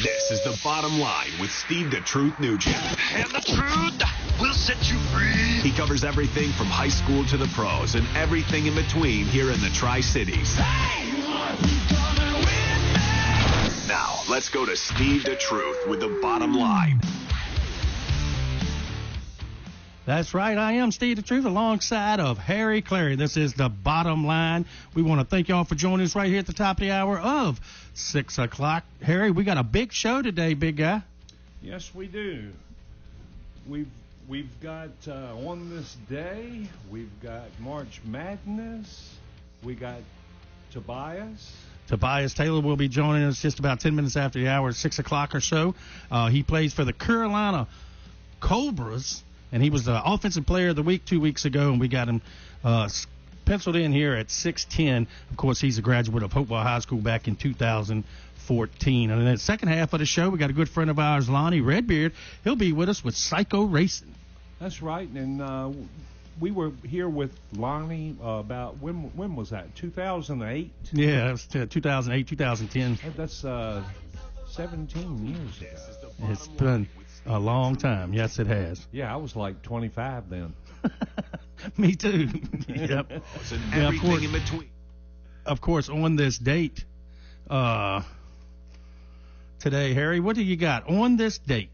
This is The Bottom Line with Steve the Truth Nugent. And the truth will set you free. He covers everything from high school to the pros and everything in between here in the Tri-Cities. Now, let's go to Steve the Truth with The Bottom Line. That's right. I am Steve the Truth alongside of Harry Clary. This is The Bottom Line. We want to thank y'all for joining us right here at the top of the hour of 6 o'clock. Harry, we got a big show today, big guy. Yes, we do. We've got on this day, we've got March Madness. We got Tobias. Tobias Taylor will be joining us just about 10 minutes after the hour at 6 o'clock or so. He plays for the Carolina Cobras. And he was the Offensive Player of the Week 2 weeks ago, and we got him penciled in here at 6'10". Of course, he's a graduate of Hopewell High School back in 2014. And in the second half of the show, we got a good friend of ours, Lonnie, Redbeard. He'll be with us with Psycho Racing. That's right. And we were here with Lonnie about, when was that, 2008? Yeah, it was 2008, 2010. That's 17 years ago. It's been a long time. Yes, it has. Yeah, I was like 25 then. Me too. Yep. And everything in between. Of course, on this date today, Harry, what do you got on this date?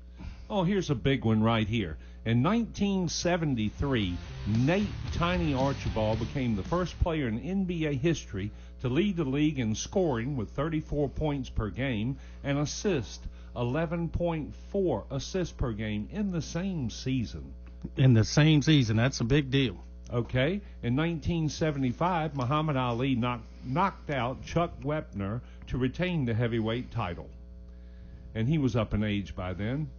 Oh, here's a big one right here. In 1973, Nate Tiny Archibald became the first player in NBA history to lead the league in scoring with 34 points per game and assist 11.4 assists per game in the same season. In the same season. That's a big deal. Okay. In 1975, Muhammad Ali knocked out Chuck Wepner to retain the heavyweight title. And he was up in age by then.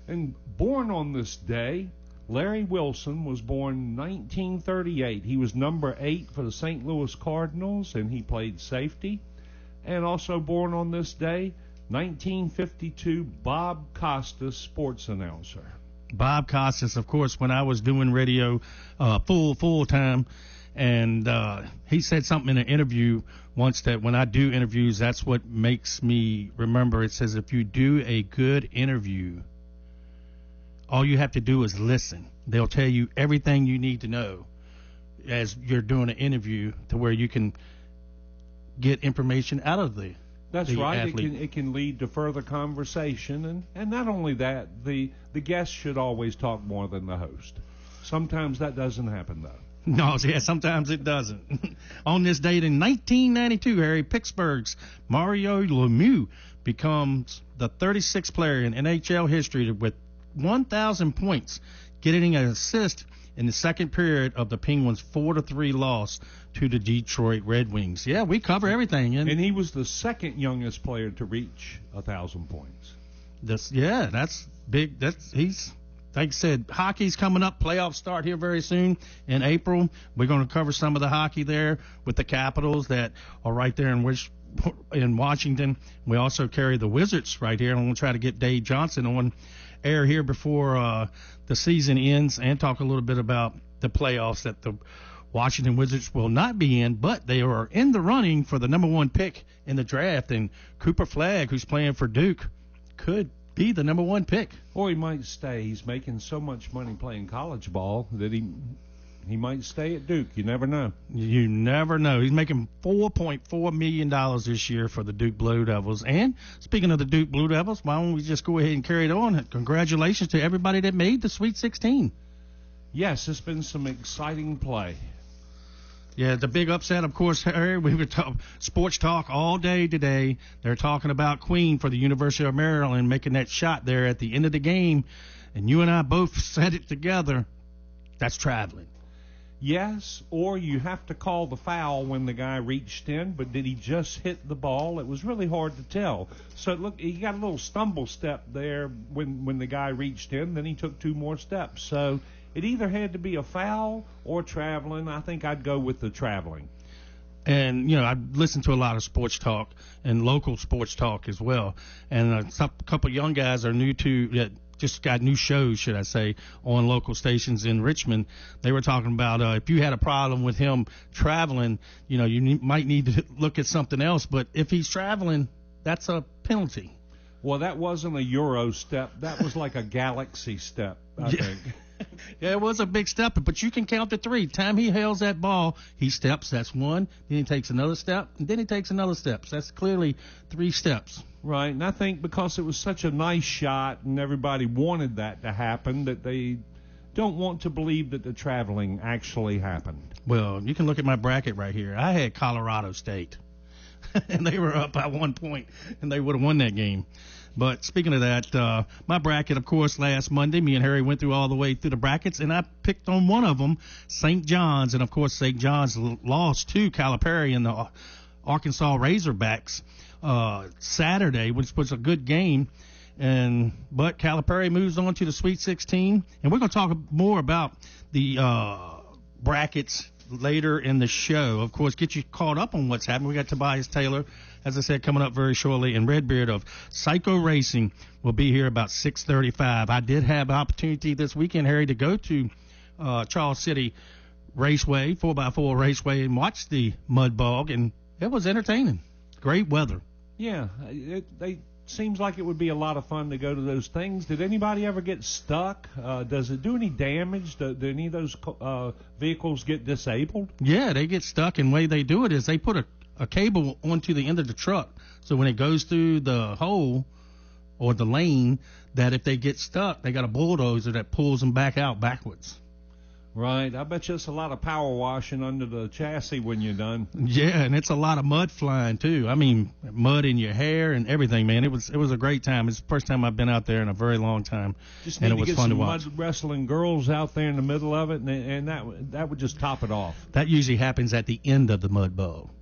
And born on this day, Larry Wilson was born 1938. He was number 8 for the St. Louis Cardinals, and he played safety. And also born on this day, 1952, Bob Costas, sports announcer. Bob Costas, of course, when I was doing radio full time, and he said something in an interview once that when I do interviews, that's what makes me remember. It says if you do a good interview, all you have to do is listen. They'll tell you everything you need to know as you're doing an interview to where you can get information out of the That's the right. athlete. It can lead to further conversation, and not only that, the guest should always talk more than the host. Sometimes that doesn't happen, though. No, yeah, sometimes it doesn't. On this date in 1992, Harry, Pittsburgh's Mario Lemieux becomes the 36th player in NHL history with 1,000 points, getting an assist in the second period of the Penguins' 4-3 loss to the Detroit Red Wings. Yeah, we cover everything. And he was the second youngest player to reach 1,000 points. That's big. He's like I said, hockey's coming up. Playoffs start here very soon in April. We're going to cover some of the hockey there with the Capitals that are right there in Washington. We also carry the Wizards right here. I'm going to try to get Dave Johnson on air here before the season ends and talk a little bit about the playoffs that the Washington Wizards will not be in, but they are in the running for the number 1 pick in the draft. And Cooper Flagg, who's playing for Duke, could be the number 1 pick. Or he might stay. He's making so much money playing college ball that he might stay at Duke. You never know. You never know. He's making $4.4 million this year for the Duke Blue Devils. And speaking of the Duke Blue Devils, why don't we just go ahead and carry it on? Congratulations to everybody that made the Sweet 16. Yes, it's been some exciting play. Yeah, the big upset, of course, Harry, we were sports talk all day today. They're talking about Queen for the University of Maryland making that shot there at the end of the game. And you and I both said it together. That's traveling. Yes, or you have to call the foul when the guy reached in, but did he just hit the ball? It was really hard to tell. So, look, he got a little stumble step there when the guy reached in, then he took 2 more steps. So it either had to be a foul or traveling. I think I'd go with the traveling. And, you know, I listen to a lot of sports talk and local sports talk as well. And a couple of young guys are new to that. Just got new shows, should I say, on local stations in Richmond. They were talking about if you had a problem with him traveling, you know, you might need to look at something else. But if he's traveling, that's a penalty. Well, that wasn't a Euro step. That was like a galaxy step, I think. Yeah, it was a big step, but you can count to 3. Time he hails that ball, he steps. That's 1. Then he takes another step, and then he takes another step. So that's clearly 3 steps. Right, and I think because it was such a nice shot and everybody wanted that to happen, that they don't want to believe that the traveling actually happened. Well, you can look at my bracket right here. I had Colorado State, and they were up by 1 point, and they would have won that game. But speaking of that, my bracket, of course, last Monday, me and Harry went through all the way through the brackets, and I picked on one of them, St. John's. And, of course, St. John's lost to Calipari and the Arkansas Razorbacks Saturday, which was a good game. But Calipari moves on to the Sweet 16. And we're going to talk more about the brackets later in the show. Of course, get you caught up on what's happening. We got Tobias Taylor, as I said, coming up very shortly, and Redbeard of Psycho Racing will be here about 6:35. I did have an opportunity this weekend, Harry, to go to Charles City Raceway, 4x4 Raceway, and watch the Mud Bog, and it was entertaining. Great weather. Yeah, they seems like it would be a lot of fun to go to those things. Did anybody ever get stuck? Does it do any damage? Do any of those vehicles get disabled? Yeah, they get stuck, and the way they do it is they put a cable onto the end of the truck, so when it goes through the hole or the lane, that if they get stuck, they got a bulldozer that pulls them back out backwards. Right. I bet you it's a lot of power washing under the chassis when you're done. Yeah, and it's a lot of mud flying, too. I mean, mud in your hair and everything, man. It was a great time. It's the first time I've been out there in a very long time, just and need it was to get fun some to watch. mud wrestling girls out there in the middle of it, and that would just top it off. That usually happens at the end of the mud bowl.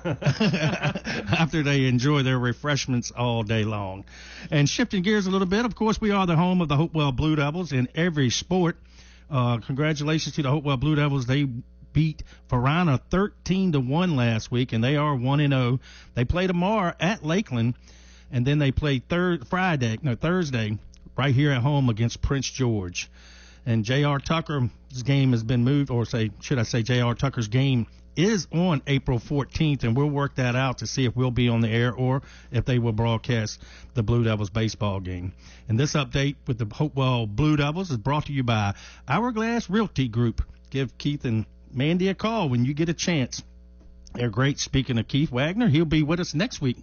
After they enjoy their refreshments all day long. And shifting gears a little bit, of course, we are the home of the Hopewell Blue Devils in every sport. Congratulations to the Hopewell Blue Devils. They beat Varina 13-1 last week, and they are 1-0. They play tomorrow at Lakeland, and then they play Thursday right here at home against Prince George. And J.R. Tucker's game has been moved, or should I say J.R. Tucker's game is on April 14th, and we'll work that out to see if we'll be on the air or if they will broadcast the Blue Devils baseball game. And this update with the Hopewell Blue Devils is brought to you by Hourglass Realty Group. Give Keith and Mandy a call when you get a chance. They're great. Speaking of Keith Wagner, he'll be with us next week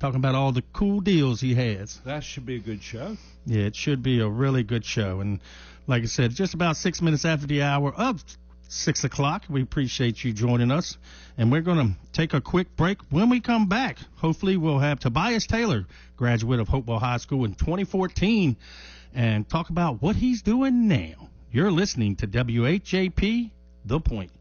talking about all the cool deals he has. That should be a good show. Yeah, it should be a really good show. And like I said, just about 6 minutes after the hour of 6 o'clock. We appreciate you joining us, and we're going to take a quick break. When we come back, hopefully we'll have Tobias Taylor, graduate of Hopewell High School in 2014, and talk about what he's doing now. You're listening to WHAP, The Point.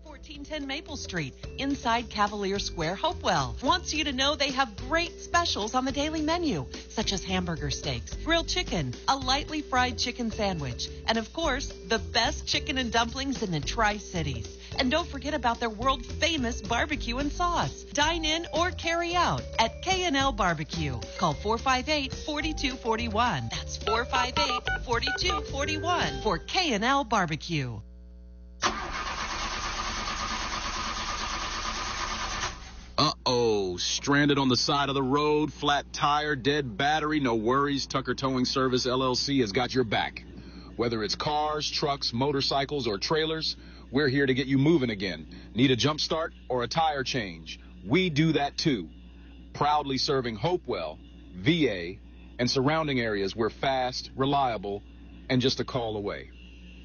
1410 Maple Street, inside Cavalier Square, Hopewell. Wants you to know they have great specials on the daily menu, such as hamburger steaks, grilled chicken, a lightly fried chicken sandwich, and of course, the best chicken and dumplings in the Tri-Cities. And don't forget about their world-famous barbecue and sauce. Dine in or carry out at K&L Barbecue. Call 458-4241. That's 458-4241 for K&L Barbecue. Uh-oh, stranded on the side of the road, flat tire, dead battery, no worries. Tucker Towing Service, LLC has got your back. Whether it's cars, trucks, motorcycles, or trailers, we're here to get you moving again. Need a jump start or a tire change? We do that too. Proudly serving Hopewell, VA, and surrounding areas. We're fast, reliable, and just a call away.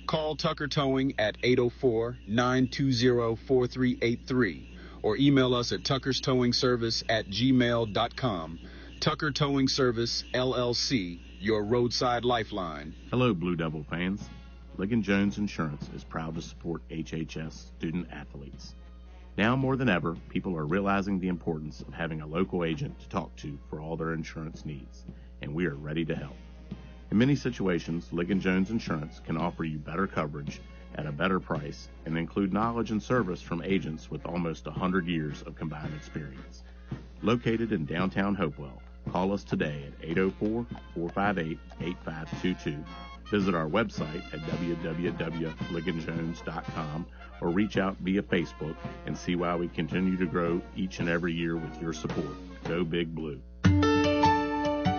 Call Tucker Towing at 804-920-4383 or email us at tuckerstowingservice@gmail.com. Tucker Towing Service, LLC, your roadside lifeline. Hello, Blue Devil fans. Ligon Jones Insurance is proud to support HHS student athletes. Now more than ever, people are realizing the importance of having a local agent to talk to for all their insurance needs, and we are ready to help. In many situations, Ligon Jones Insurance can offer you better coverage at a better price and include knowledge and service from agents with almost 100 years of combined experience. Located in downtown Hopewell, call us today at 804-458-8522. Visit our website at www.ligonjones.com or reach out via Facebook and see why we continue to grow each and every year with your support. Go Big Blue.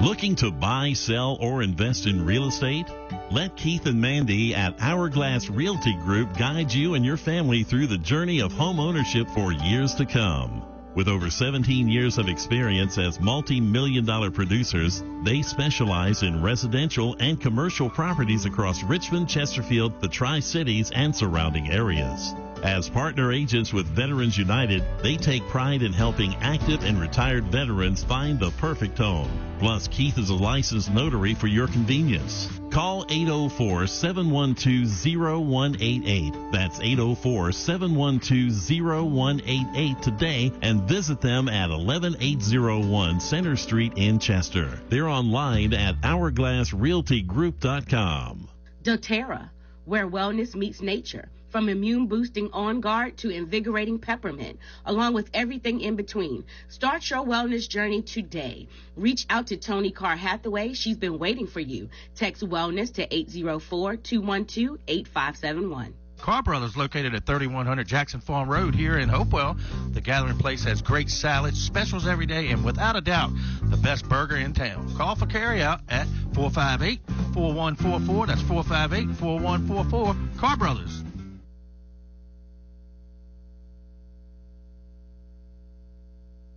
Looking to buy, sell, or invest in real estate? Let Keith and Mandy at Hourglass Realty Group guide you and your family through the journey of home ownership for years to come. With over 17 years of experience as multi-million-dollar producers, they specialize in residential and commercial properties across Richmond, Chesterfield, the Tri-Cities, and surrounding areas. As partner agents with Veterans United, they take pride in helping active and retired veterans find the perfect home. Plus, Keith is a licensed notary for your convenience. Call 804-712-0188. That's 804-712-0188 today and visit them at 11801 Center Street in Chester. They're online at hourglassrealtygroup.com. doTERRA, where wellness meets nature. From immune-boosting On Guard to invigorating peppermint, along with everything in between. Start your wellness journey today. Reach out to Tony Carr Hathaway. She's been waiting for you. Text wellness to 804-212-8571. Carr Brothers, located at 3100 Jackson Farm Road here in Hopewell. The Gathering Place has great salads, specials every day, and without a doubt, the best burger in town. Call for carryout at 458-4144. That's 458-4144. Carr Brothers.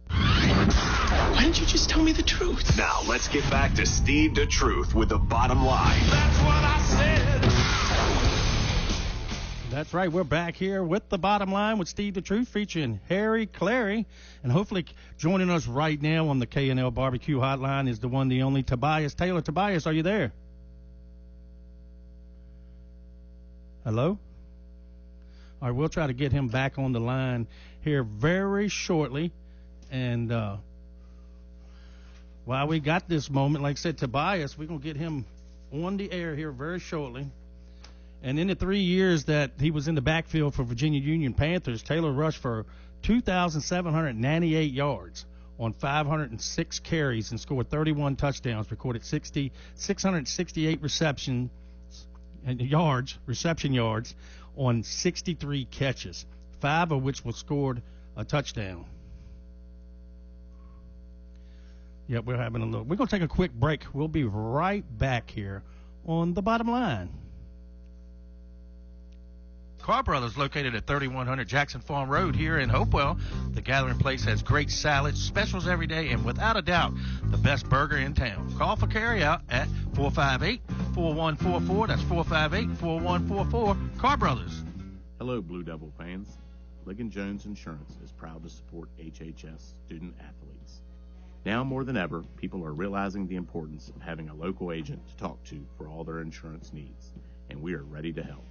Why didn't you just tell me the truth? Now, let's get back to Steve the Truth with the bottom line. That's what I said. That's right. We're back here with the bottom line with Steve the Truth, featuring Harry Clary. And hopefully joining us right now on the K&L Barbecue Hotline is the one, the only Tobias Taylor. Tobias, are you there? Hello? All right, we'll try to get him back on the line here very shortly. And while we got this moment, like I said, Tobias, we're going to get him on the air here very shortly. And in the 3 years that he was in the backfield for Virginia Union Panthers, Taylor rushed for 2,798 yards on 506 carries and scored 31 touchdowns, recorded 668 reception yards on 63 catches, 5 of which were scored a touchdown. Yep, we're having a little. We're going to take a quick break. We'll be right back here on the bottom line. Carr Brothers, located at 3100 Jackson Farm Road here in Hopewell. The Gathering Place has great salads, specials every day, and without a doubt, the best burger in town. Call for carryout at 458-4144. That's 458-4144. Carr Brothers. Hello, Blue Devil fans. Ligon Jones Insurance is proud to support HHS student athletes. Now more than ever, people are realizing the importance of having a local agent to talk to for all their insurance needs, and we are ready to help.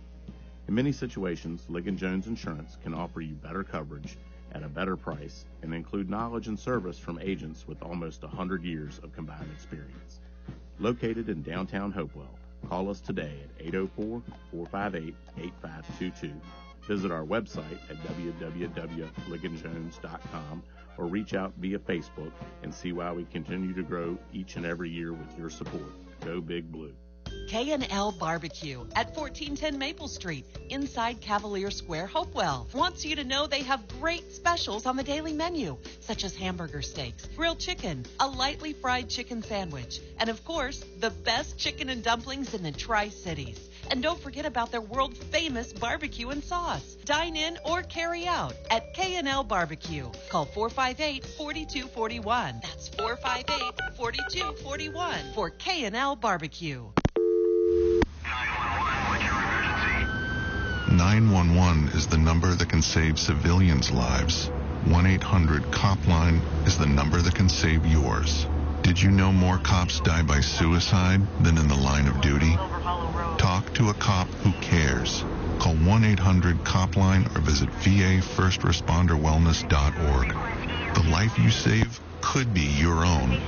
In many situations, Ligon Jones Insurance can offer you better coverage at a better price and include knowledge and service from agents with almost 100 years of combined experience. Located in downtown Hopewell, call us today at 804-458-8522. Visit our website at www.ligonjones.com or reach out via Facebook and see why we continue to grow each and every year with your support. Go Big Blue. K&L Barbecue at 1410 Maple Street, inside Cavalier Square, Hopewell. Wants you to know they have great specials on the daily menu, such as hamburger steaks, grilled chicken, a lightly fried chicken sandwich, and of course, the best chicken and dumplings in the Tri-Cities. And don't forget about their world-famous barbecue and sauce. Dine in or carry out at K&L Barbecue. Call 458-4241. That's 458-4241 for K&L Barbecue. 911 is the number that can save civilians' lives. 1-800-COP-LINE is the number that can save yours. Did you know more cops die by suicide than in the line of duty? Talk to a cop who cares. Call 1-800-COP-LINE or visit VAFirstResponderWellness.org. The life you save could be your own.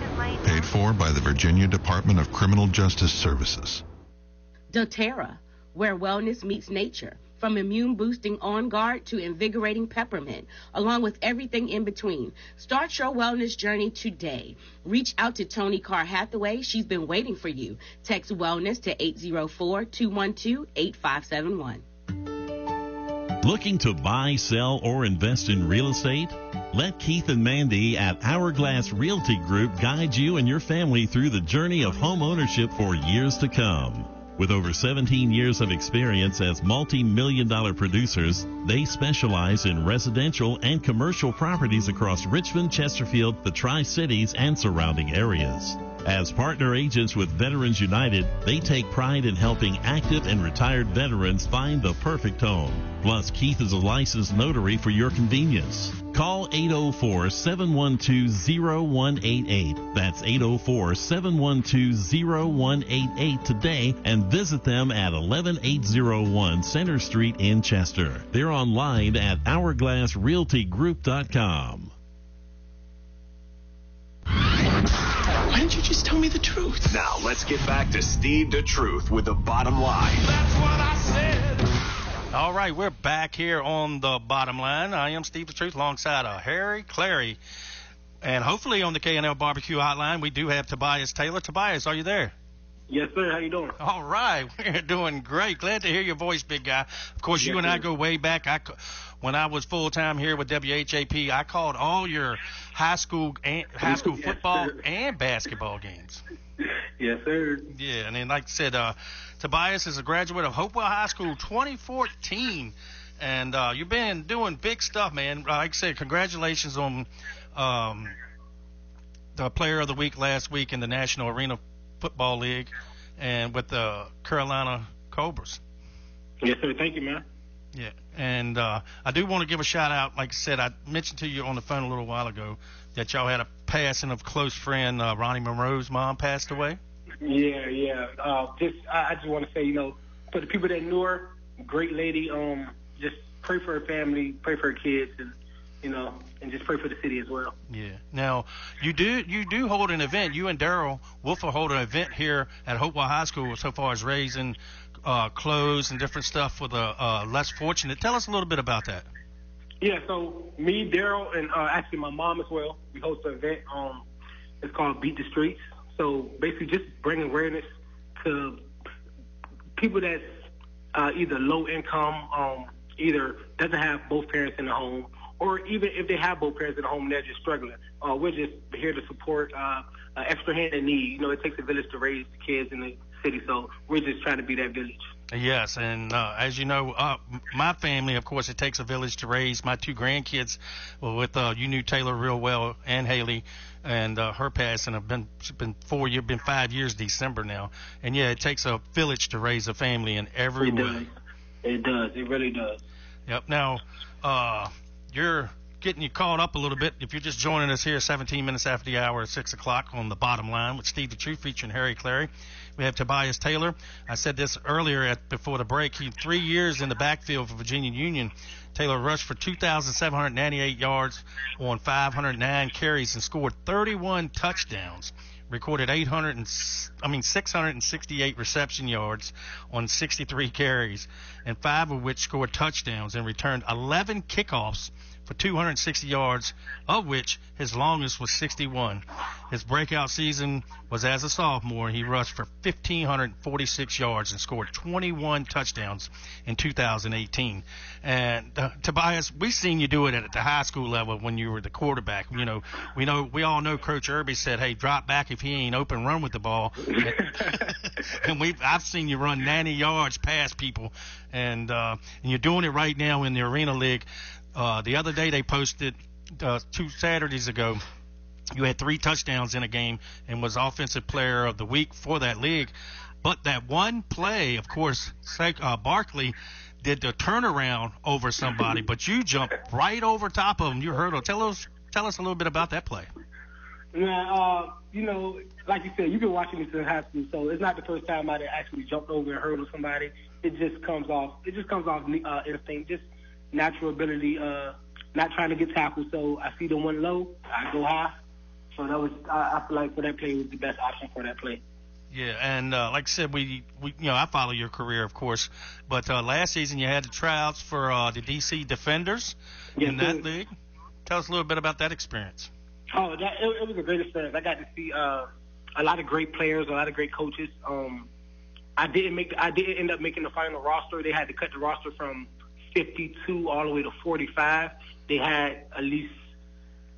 Paid for by the Virginia Department of Criminal Justice Services. doTERRA, where wellness meets nature. From immune-boosting On Guard to invigorating peppermint, along with everything in between. Start your wellness journey today. Reach out to Tony Carr Hathaway. She's been waiting for you. Text wellness to 804-212-8571. Looking to buy, sell, or invest in real estate? Let Keith and Mandy at Hourglass Realty Group guide you and your family through the journey of home ownership for years to come. With over 17 years of experience as multi-million-dollar producers, they specialize in residential and commercial properties across Richmond, Chesterfield, the Tri-Cities, and surrounding areas. As partner agents with Veterans United, they take pride in helping active and retired veterans find the perfect home. Plus, Keith is a licensed notary for your convenience. Call 804-712-0188. That's 804-712-0188 today and visit them at 11801 Center Street in Chester. They're online at hourglassrealtygroup.com. Why didn't you just tell me the truth? Now, let's get back to Steve the Truth with the bottom line. That's what I said. All right, we're back here on the bottom line. I am Steve the Truth alongside Harry Clary. And hopefully on the K&L Barbecue Hotline, we do have Tobias Taylor. Tobias, are you there? Yes, sir. How you doing? All right. We're doing great. Glad to hear your voice, big guy. Of course, yes, you and sir. I go way back. When I was full-time here with WHAP, I called all your high school football and basketball games. Yes, sir. Yeah, and then like I said, Tobias is a graduate of Hopewell High School 2014, and you've been doing big stuff, man. Like I said, congratulations on the Player of the Week last week in the National Arena Football League and with the Carolina Cobras. Yes, sir. Thank you, man. Yeah, and I do want to give a shout-out. Like I said, I mentioned to you on the phone a little while ago that y'all had a passing of close friend Ronnie Monroe's mom passed away. Yeah. I just want to say, for the people that knew her, great lady. Just pray for her family, pray for her kids, and and just pray for the city as well. Yeah. Now, you do hold an event. You and Daryl Wolfer hold an event here at Hopewell High School so far as raising clothes and different stuff for the less fortunate. Tell us a little bit about that. Yeah, so me, Daryl, and actually my mom as well, we host an event. It's called Beat the Streets. So basically just bring awareness to people that's either low income, either doesn't have both parents in the home, or even if they have both parents in the home, they're just struggling. We're just here to support an extra hand in need. It takes a village to raise the kids in the city, so we're just trying to be that village. Yes, and as you know, my family, of course, it takes a village to raise my two grandkids. Well, with you knew Taylor real well, and Haley, and her passing have been 5 years December now, and yeah, it takes a village to raise a family in every way. It does. It really does. Yep. Now, you're getting you caught up a little bit. If you're just joining us here 17 minutes after the hour at 6 o'clock on the bottom line with Steve the Truth featuring Harry Clary. We have Tobias Taylor. I said this earlier before the break. He 3 years in the backfield for Virginia Union. Taylor rushed for 2,798 yards on 509 carries and scored 31 touchdowns. Recorded 668 reception yards on 63 carries, and 5 of which scored touchdowns, and returned 11 kickoffs for 260 yards, of which his longest was 61. His breakout season was as a sophomore. He rushed for 1,546 yards and scored 21 touchdowns in 2018. And Tobias, we've seen you do it at the high school level when you were the quarterback. We all know Coach Irby said, "Hey, drop back if he ain't open, run with the ball." And I've seen you run 90 yards past people, and you're doing it right now in the Arena League. The other day they posted 2 Saturdays ago, you had 3 touchdowns in a game and was Offensive Player of the Week for that league. But that one play, of course, Barkley did the turnaround over somebody, but you jumped right over top of him. You hurdled. Tell us a little bit about that play. Now, like you said, you've been watching me since high school, so it's not the first time I actually jumped over and hurdled somebody. It just comes off instinct, just natural ability, not trying to get tackled. So I see the one low, I go high. So I feel like for that play was the best option for that play. Yeah, and like I said, we I follow your career, of course, but last season you had the tryouts for the DC Defenders in that league. Tell us a little bit about that experience. Oh, it was a great experience. I got to see a lot of great players, a lot of great coaches. I didn't end up making the final roster. They had to cut the roster from 52 all the way to 45. They had at least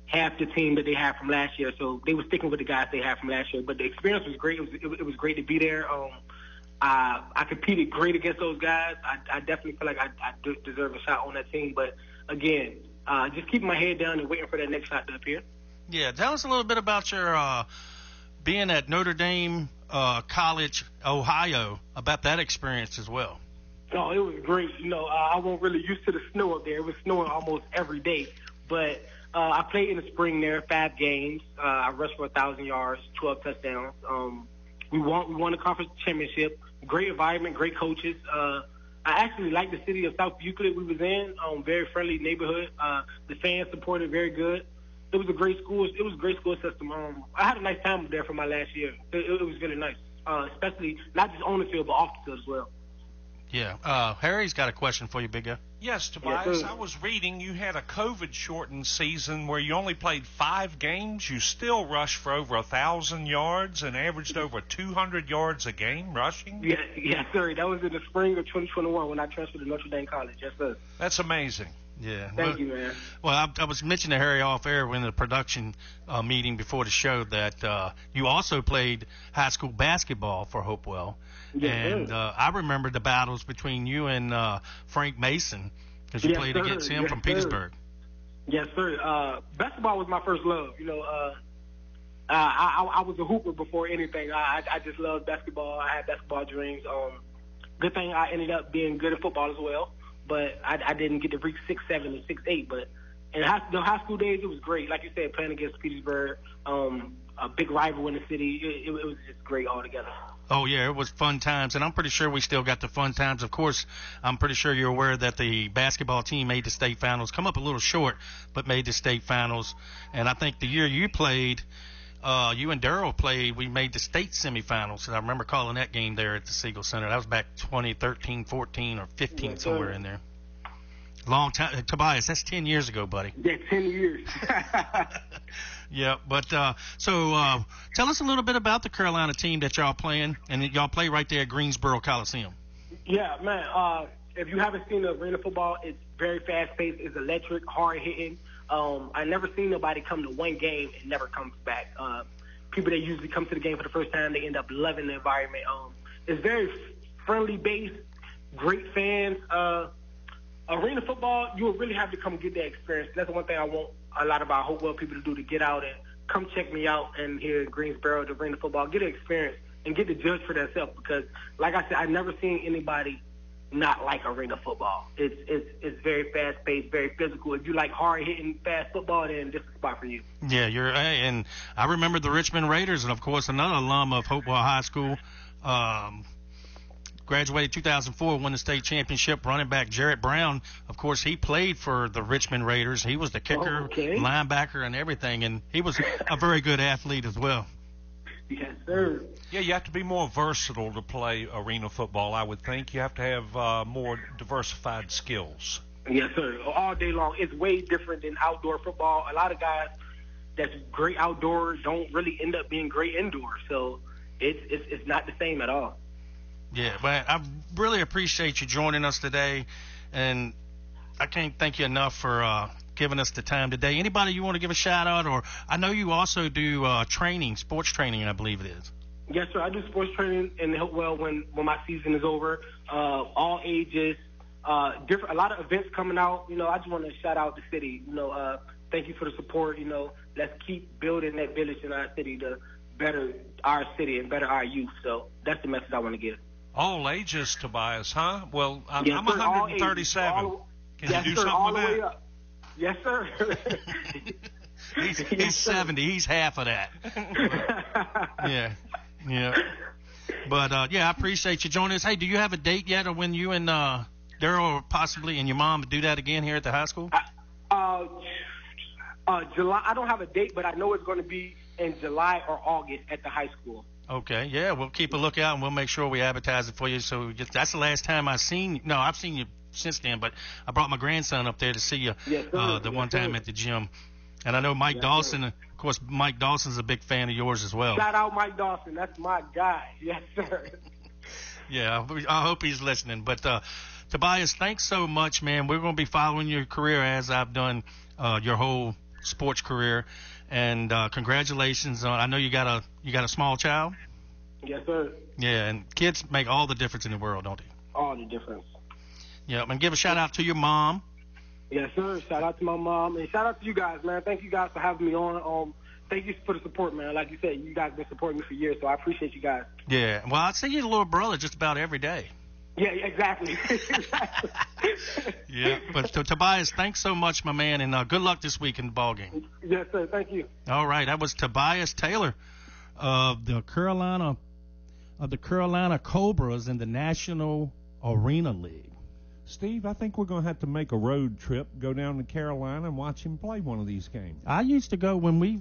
half the team that they had from last year, so they were sticking with the guys they had from last year. But the experience was great. It was great to be there. I competed great against those guys. I definitely feel like I deserve a shot on that team. But again, just keeping my head down and waiting for that next shot to appear. Yeah, tell us a little bit about your being at Notre Dame College, Ohio, about that experience as well. Oh, it was great. I wasn't really used to the snow up there. It was snowing almost every day. But I played in the spring there, 5 games. I rushed for 1,000 yards, 12 touchdowns. We won the conference championship. Great environment, great coaches. I actually liked the city of South Euclid we was in. Very friendly neighborhood. The fans supported very good. It was a great school. It was a great school system. I had a nice time there for my last year. It was really nice, especially not just on the field but off the field as well. Yeah. Harry's got a question for you, big guy. Yes, Tobias. I was reading you had a COVID-shortened season where you only played 5 games. You still rushed for over 1,000 yards and averaged over 200 yards a game rushing? Yes, sir. That was in the spring of 2021 when I transferred to Notre Dame College. Yes, sir. That's amazing. Yeah. Thank you, man. Well, I was mentioning to Harry off air in the production meeting before the show that you also played high school basketball for Hopewell. Yes, and I remember the battles between you and Frank Mason because you played against him from Petersburg. Yes, sir. Basketball was my first love. I was a hooper before anything. I just loved basketball. I had basketball dreams. Good thing I ended up being good at football as well. But I didn't get to reach 6'7" and 6'8". But in the high school days, it was great. Like you said, playing against Petersburg, a big rival in the city, it was just great altogether. Oh, yeah, it was fun times, and I'm pretty sure we still got the fun times. Of course, I'm pretty sure you're aware that the basketball team made the state finals, come up a little short, but made the state finals. And I think the year you played, you and Darryl played, we made the state semifinals, and I remember calling that game there at the Siegel Center. That was back 2013, 14, or 15, somewhere in there. Long time. Tobias, that's 10 years ago, buddy. Yeah, 10 years. Yeah, but so tell us a little bit about the Carolina team that y'all playing, and y'all play right there at Greensboro Coliseum. Yeah, man. If you haven't seen the arena football, it's very fast-paced. It's electric, hard-hitting. I never seen nobody come to one game and never comes back. People that usually come to the game for the first time, they end up loving the environment. It's very friendly-based, great fans. Arena football, you will really have to come get that experience. That's the one thing I want a lot of our Hopewell people to do, to get out and come check me out and here in Greensboro, the arena football, get an experience and get to judge for themselves. Because, like I said, I've never seen anybody not like arena football. It's very fast-paced, very physical. If you like hard-hitting, fast football, then this is the spot for you. Yeah, and I remember the Richmond Raiders, and, of course, another alum of Hopewell High School, graduated 2004, won the state championship. Running back Jarrett Brown, of course, he played for the Richmond Raiders. He was the kicker, linebacker, and everything, and he was a very good athlete as well. Yes, sir. Yeah, you have to be more versatile to play arena football, I would think. You have to have more diversified skills. Yes, sir. All day long. It's way different than outdoor football. A lot of guys that's great outdoors don't really end up being great indoors. So it's not the same at all. Yeah, but I really appreciate you joining us today, and I can't thank you enough for giving us the time today. Anybody you want to give a shout out, or I know you also do training, sports training, I believe it is. Yes, sir. I do sports training in Hopewell when my season is over. All ages, different. A lot of events coming out. I just want to shout out the city. Thank you for the support. Let's keep building that village in our city to better our city and better our youth. So that's the message I want to give. All ages, Tobias, huh? Well, I'm yes, 137. Can you do something with that? Up. Yes, sir. He's 70. He's half of that. Yeah. But, I appreciate you joining us. Hey, do you have a date yet of when you and Darryl possibly and your mom do that again here at the high school? July. I don't have a date, but I know it's going to be in July or August at the high school. Okay, yeah, we'll keep a lookout and we'll make sure we advertise it for you. So that's the last time I've seen you. No, I've seen you since then, but I brought my grandson up there to see you the one time at the gym. And I know Mike Dawson, of course, Mike Dawson's a big fan of yours as well. Shout out Mike Dawson. That's my guy. Yes, sir. Yeah, I hope he's listening. But Tobias, thanks so much, man. We're going to be following your career as I've done your whole sports career, and congratulations on. I know you got a small child. Yes, sir. Yeah, and kids make all the difference in the world, don't they? All the difference. Yeah, and give a shout out to your mom. Yes, sir. Shout out to my mom, and shout out to you guys, man. Thank you guys for having me on. Thank you for the support, man. Like you said, you guys been supporting me for years, so I appreciate you guys. Yeah, well, I see your little brother just about every day. Yeah, exactly. Yeah, but Tobias, thanks so much, my man, and good luck this week in the ball game. Yes, sir. Thank you. All right, that was Tobias Taylor of the Carolina Cobras in the National Arena League. Steve, I think we're going to have to make a road trip, go down to Carolina and watch him play one of these games. I used to go when we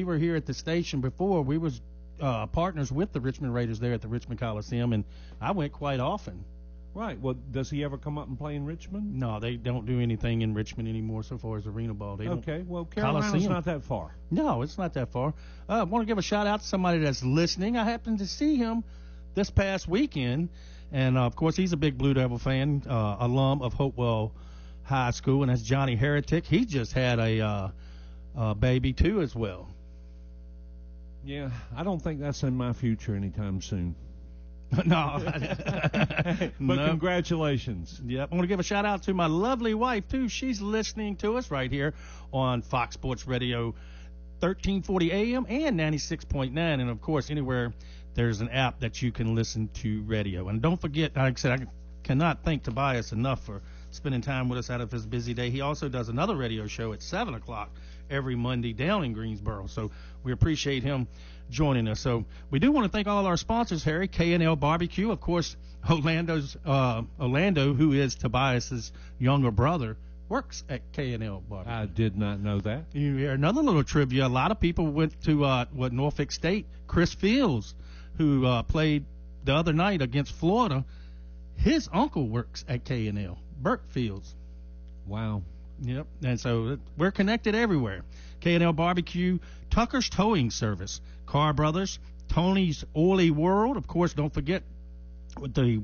were here at the station before. We was partners with the Richmond Raiders there at the Richmond Coliseum, and I went quite often. Right. Well, does he ever come up and play in Richmond? No, they don't do anything in Richmond anymore so far as arena ball. They okay. Well, Carolina's not that far. No, it's not that far. I want to give a shout out to somebody that's listening. I happened to see him this past weekend. And, of course, he's a big Blue Devil fan, alum of Hopewell High School, and that's Johnny Heretic. He just had a baby, too, as well. Yeah, I don't think that's in my future anytime soon. No. But no. Congratulations. Yep. I want to give a shout-out to my lovely wife, too. She's listening to us right here on Fox Sports Radio 1340 AM and 96.9, and, of course, anywhere there's an app that you can listen to radio. And don't forget, like I said, I cannot thank Tobias enough for spending time with us out of his busy day. He also does another radio show at 7 o'clock every Monday down in Greensboro. So we appreciate him joining us. So we do want to thank all our sponsors, Harry. K&L Barbecue, of course, Orlando, who is Tobias's younger brother, works at K&L Barbecue. I did not know that. You hear another little trivia. A lot of people went to Norfolk State. Chris Fields, who played the other night against Florida, his uncle works at K&L, Burt Fields. Wow. Yep. And so we're connected everywhere. K&L Barbecue, Tucker's Towing Service, Car Brothers, Tony's Oily World. Of course, don't forget the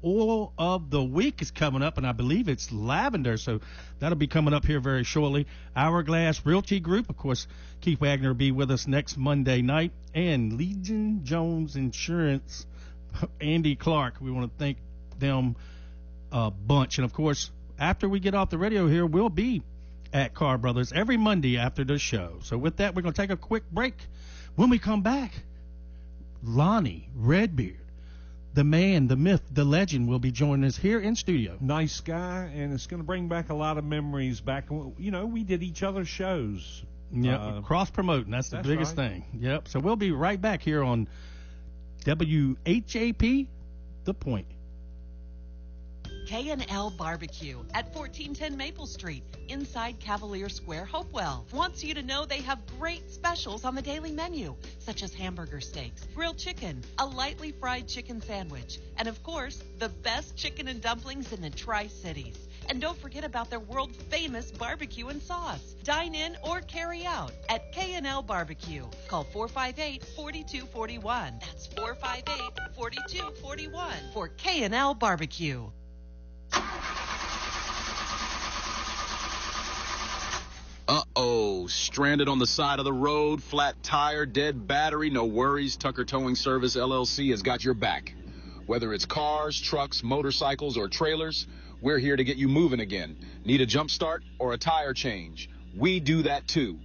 oil of the week is coming up, and I believe it's lavender, so that'll be coming up here very shortly. Hourglass Realty Group, of course, Keith Wagner will be with us next Monday night, and Legion Jones Insurance, Andy Clark. We want to thank them a bunch, and of course, after we get off the radio here, we'll be at Car Brothers every Monday after the show. So with that, we're going to take a quick break. When we come back, Lonnie, Redbeard, the man, the myth, the legend will be joining us here in studio. Nice guy, and it's going to bring back a lot of memories back. You know, we did each other's shows. Yep, cross-promoting. That's the biggest thing. Yep. So we'll be right back here on WHAP, The Point. K&L Barbecue at 1410 Maple Street, inside Cavalier Square, Hopewell. Wants you to know they have great specials on the daily menu, such as hamburger steaks, grilled chicken, a lightly fried chicken sandwich, and of course, the best chicken and dumplings in the Tri-Cities. And don't forget about their world-famous barbecue and sauce. Dine in or carry out at K&L Barbecue. Call 458-4241. That's 458-4241 for K&L Barbecue. Uh-oh, stranded on the side of the road, flat tire, dead battery, no worries. Tucker Towing Service, LLC has got your back. Whether it's cars, trucks, motorcycles, or trailers, we're here to get you moving again. Need a jump start or a tire change? We do that too.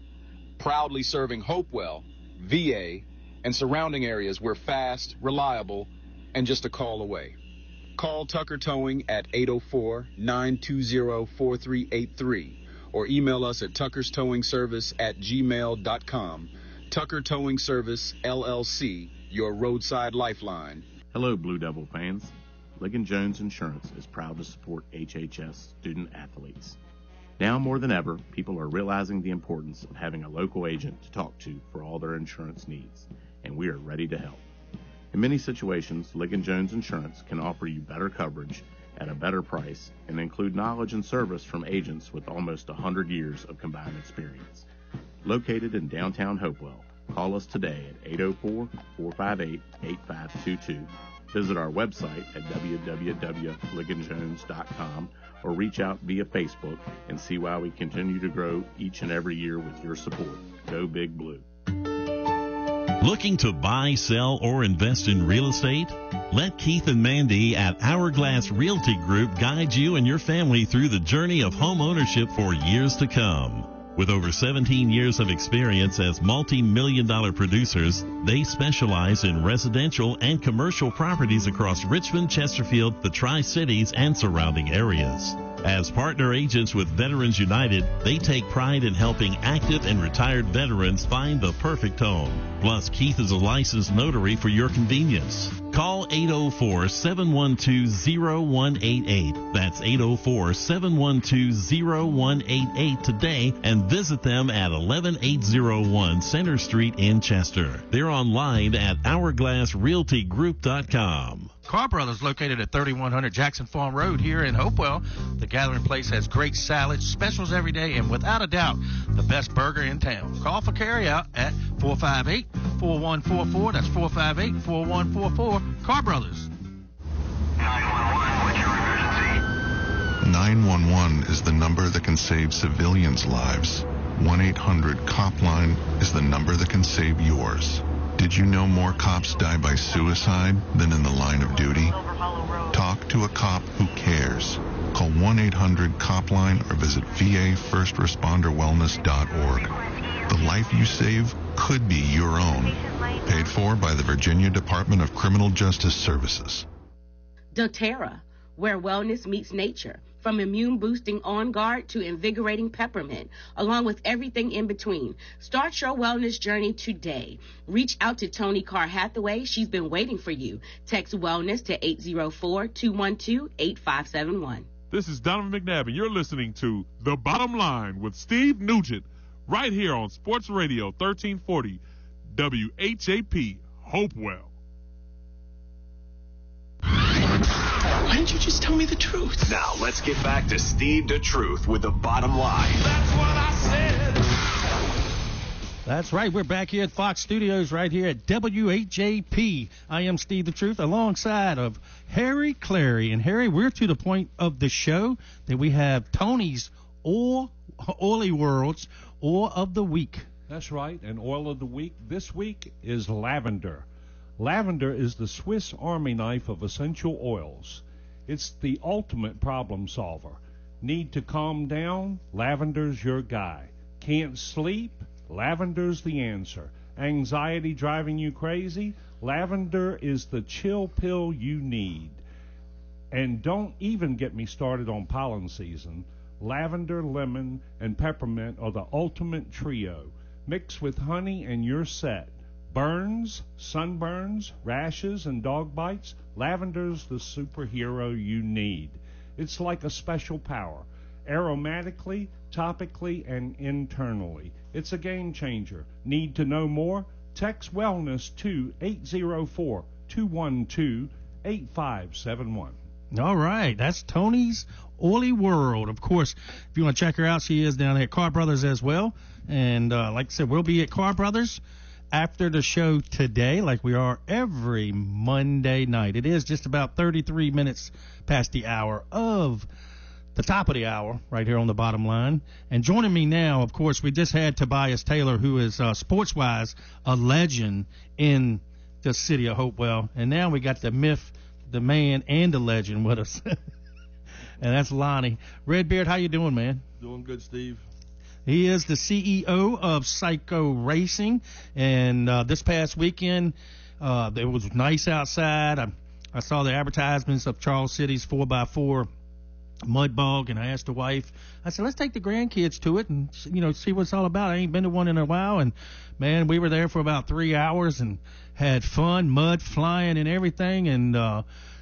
Proudly serving Hopewell, VA, and surrounding areas. We're fast, reliable, and just a call away. Call Tucker Towing at 804-920-4383 or email us at tuckerstowingservice@gmail.com. Tucker Towing Service, LLC, your roadside lifeline. Hello, Blue Devil fans. Ligon Jones Insurance is proud to support HHS student athletes. Now more than ever, people are realizing the importance of having a local agent to talk to for all their insurance needs, and we are ready to help. In many situations, Ligon Jones Insurance can offer you better coverage at a better price and include knowledge and service from agents with almost 100 years of combined experience. Located in downtown Hopewell, call us today at 804-458-8522 Visit our website at www.ligonjones.com or reach out via Facebook and see why we continue to grow each and every year with your support. Go Big Blue. Looking to buy, sell, or invest in real estate? Let Keith and Mandy at Hourglass Realty Group guide you and your family through the journey of home ownership for years to come. With over 17 years of experience as multi-million-dollar producers, they specialize in residential and commercial properties across Richmond, Chesterfield, the Tri-Cities, and surrounding areas. As partner agents with Veterans United, they take pride in helping active and retired veterans find the perfect home. Plus, Keith is a licensed notary for your convenience. Call 804-712-0188. That's 804-712-0188 today and visit them at 11801 Center Street in Chester. They're online at hourglassrealtygroup.com. Car Brothers, located at 3100 Jackson Farm Road here in Hopewell. The Gathering Place has great salads, specials every day, and without a doubt, the best burger in town. Call for carryout at 458-4144. That's 458-4144. Car Brothers. 911, what's your emergency? 911 is the number that can save civilians' lives. 1-800-COP-LINE is the number that can save yours. Did you know more cops die by suicide than in the line of duty? Talk to a cop who cares. Call 1-800-COP-LINE or visit VAFirstResponderWellness.org. The life you save could be your own. Paid for by the Virginia Department of Criminal Justice Services. doTERRA, where wellness meets nature. From immune-boosting On Guard to invigorating peppermint, along with everything in between. Start your wellness journey today. Reach out to Tony Carr Hathaway. She's been waiting for you. Text wellness to 804-212-8571. This is Donovan McNabb, and you're listening to The Bottom Line with Steve Nugent, right here on Sports Radio 1340 WHAP Hopewell. Why didn't you just tell me the truth? Now, let's get back to Steve the Truth with The Bottom Line. That's what I said. That's right. We're back here at Fox Studios right here at WHAP. I am Steve the Truth alongside of Harry Clary. And, Harry, we're to the point of the show that we have Tony's Oily World's Oil of the Week. That's right. And Oil of the Week this week is lavender. Lavender is the Swiss Army knife of essential oils. It's the ultimate problem solver. Need to calm down? Lavender's your guy. Can't sleep? Lavender's the answer. Anxiety driving you crazy? Lavender is the chill pill you need. And don't even get me started on pollen season. Lavender, lemon, and peppermint are the ultimate trio. Mix with honey and you're set. Burns, sunburns, rashes, and dog bites, lavender's the superhero you need. It's like a special power, aromatically, topically, and internally. It's a game changer. Need to know more? Text wellness to 804-212-8571. All right, that's Tony's Oily World. Of course, if you want to check her out, she is down there at Car Brothers as well. And like I said, we'll be at Car Brothers after the show today, like we are every Monday night. It is just about 33 minutes past the hour of the top of the hour right here on the Bottom Line. And joining me now, of course, we just had Tobias Taylor, who is sports-wise a legend in the city of Hopewell. And now we got the myth, the man, and the legend with us. And that's Lonnie. Redbeard, how you doing, man? Doing good, Steve. He is the CEO of Psycho Racing, and this past weekend it was nice outside. I saw the advertisements of Charles City's 4x4 mud bog, and I asked the wife, I said, let's take the grandkids to it and, see what it's all about. I ain't been to one in a while, and, man, we were there for about 3 hours and had fun, mud flying and everything, and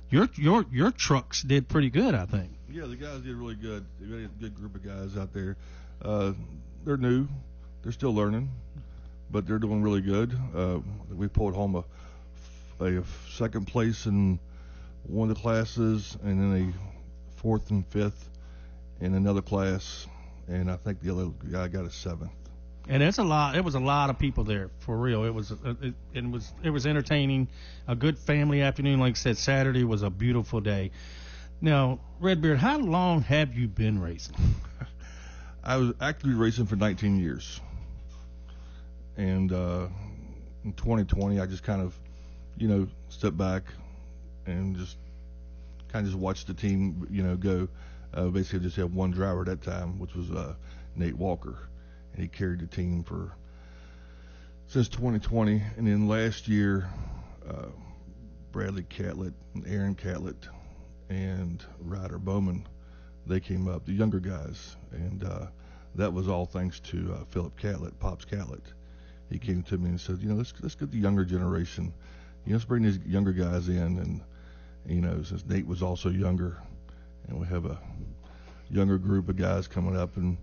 your trucks did pretty good, I think. Yeah, the guys did really good. They got a good group of guys out there. They're new. They're still learning, but they're doing really good. We pulled home a second place in one of the classes, and then a fourth and fifth in another class, and I think the other guy got a seventh. And it's a lot. It was a lot of people there for real. It was entertaining. A good family afternoon. Like I said, Saturday was a beautiful day. Now, Redbeard, how long have you been racing? I was actively racing for 19 years, and in 2020, I just kind of, stepped back and just watched the team, go. Basically, just had one driver at that time, which was Nate Walker, and he carried the team since 2020. And then last year, Bradley Catlett and Aaron Catlett and Ryder Bowman, they came up, the younger guys, and that was all thanks to Philip Catlett, Pops Catlett. He came to me and said, let's get the younger generation, let's bring these younger guys in, and since Nate was also younger, and we have a younger group of guys coming up, and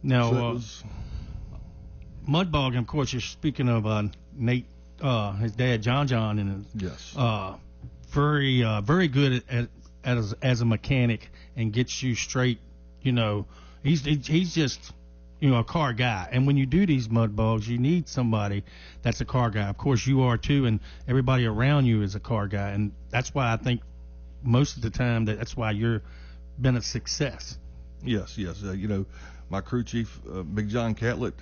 now mud bogging. Of course, you're speaking of Nate, his dad, John, and yes, very good as a mechanic and gets you straight. He's just a car guy, and when you do these mud bogs, you need somebody that's a car guy. Of course, you are too, and everybody around you is a car guy, and that's why I think most of the time that's why you're been a success. Yes. My crew chief, Big John Catlett,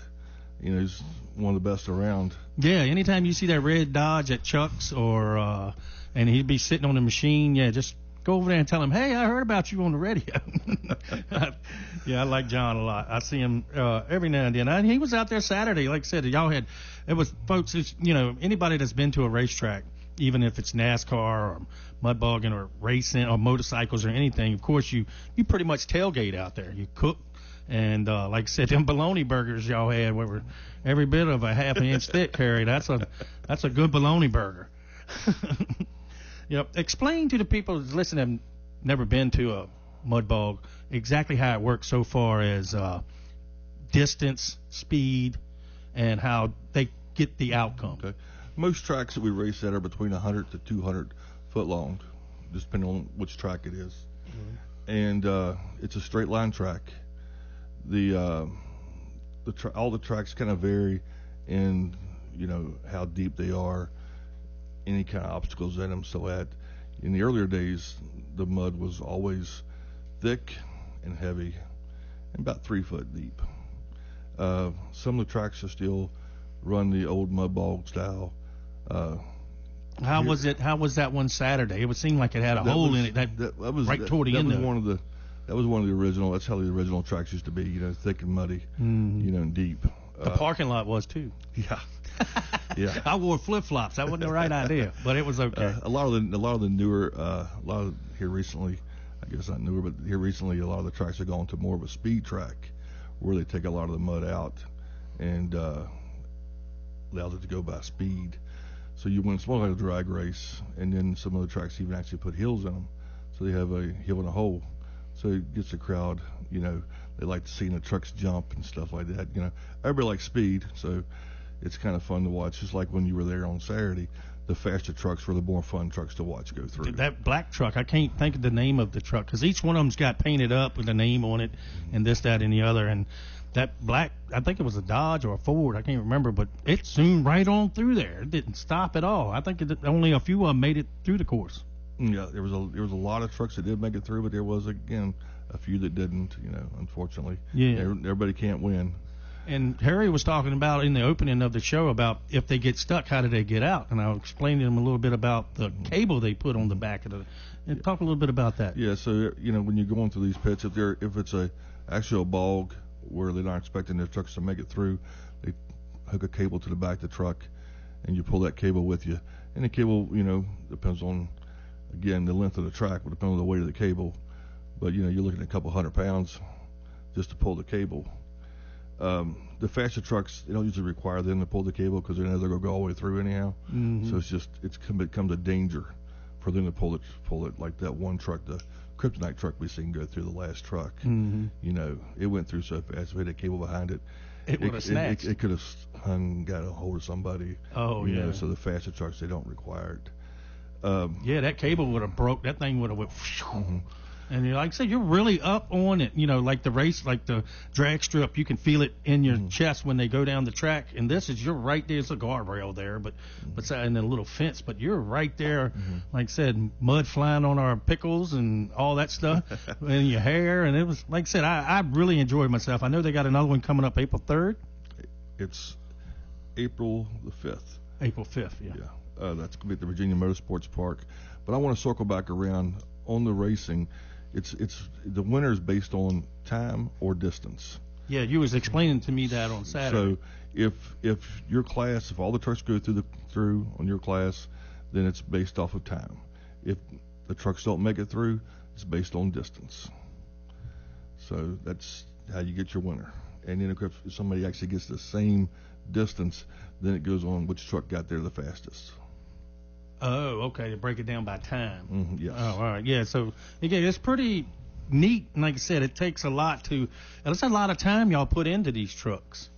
he's one of the best around. Yeah, anytime you see that red Dodge at Chuck's or and he'd be sitting on the machine, just go over there and tell him, hey, I heard about you on the radio. I like John a lot. I see him every now and then. And he was out there Saturday. Like I said, it was folks, anybody that's been to a racetrack, even if it's NASCAR or mud bogging or racing or motorcycles or anything, of course, you pretty much tailgate out there. You cook. And like I said, them bologna burgers y'all had were every bit of a half-inch thick, Harry. That's a good bologna burger. Explain to the people that's listening have never been to a mud bog exactly how it works so far as distance, speed, and how they get the outcome. Okay. Most tracks that we race at are between 100 to 200 foot long, just depending on which track it is. Mm-hmm. And it's a straight line track. All the tracks kind of vary in how deep they are, any kind of obstacles in them. So in the earlier days, the mud was always thick and heavy and about 3 foot deep. Some of the tracks are still run the old mud bog style. How was that one Saturday? It would seem like it had a hole in it that was right toward the end. That was one of the original. That's how the original tracks used to be. Thick and muddy. Mm-hmm. And deep. The parking lot was too. Yeah. Yeah. I wore flip flops. That wasn't the right idea, but it was okay. A lot of the newer, here recently, I guess not newer, but here recently, a lot of the tracks are going to more of a speed track, where they take a lot of the mud out and allows it to go by speed. So you win something like a drag race, and then some of the tracks even actually put hills in them, so they have a hill and a hole. So it gets the crowd, they like to see the trucks jump and stuff like that. Everybody likes speed, so it's kind of fun to watch. Just like when you were there on Saturday, the faster trucks were the more fun trucks to watch go through. That black truck, I can't think of the name of the truck because each one of them's got painted up with a name on it, and this, that, and the other. And that black, I think it was a Dodge or a Ford, I can't remember, but it zoomed right on through there. It didn't stop at all. I think only a few of them made it through the course. Yeah, there was a lot of trucks that did make it through, but there was again a few that didn't. Unfortunately. Yeah. Everybody can't win. And Harry was talking about in the opening of the show about if they get stuck, how do they get out? And I explained to him a little bit about the cable they put on the back of and talk a little bit about that. Yeah. So when you're going through these pits, if it's a actual bog where they're not expecting their trucks to make it through, they hook a cable to the back of the truck, and you pull that cable with you. And the cable, depends on, again, the length of the track, will depend on the weight of the cable. But, you're looking at a couple 100 pounds just to pull the cable. The faster trucks, they don't usually require them to pull the cable because they know they're going to go all the way through anyhow. Mm-hmm. So it becomes a danger for them to pull it like that one truck, the Kryptonite truck we seen go through the last truck. Mm-hmm. It went through so fast. If we had a cable behind it, it would have snatched. It could have got a hold of somebody. Oh, yeah. So the faster trucks, they don't require it. That cable would have broke. That thing would have went. Mm-hmm. And like I said, you're really up on it. Like the race, like the drag strip, you can feel it in your chest when they go down the track. And this is, you're right there. It's a guardrail there, but and then a little fence. But you're right there. Like I said, mud flying on our pickles and all that stuff, and your hair. And it was, like I said, I really enjoyed myself. I know they got another one coming up April 3rd. It's April the 5th. April 5th, yeah. That's going to be at the Virginia Motorsports Park. But I want to circle back around on the racing. It's the winner is based on time or distance. Yeah, you was explaining to me that on Saturday. So if your class, if all the trucks go through on your class, then it's based off of time. If the trucks don't make it through, it's based on distance. So that's how you get your winner. And then if somebody actually gets the same distance, then it goes on which truck got there the fastest. Oh, okay. To break it down by time. Yes. Oh, all right. Yeah. So again, it's pretty neat. And like I said, it takes a lot it's a lot of time y'all put into these trucks.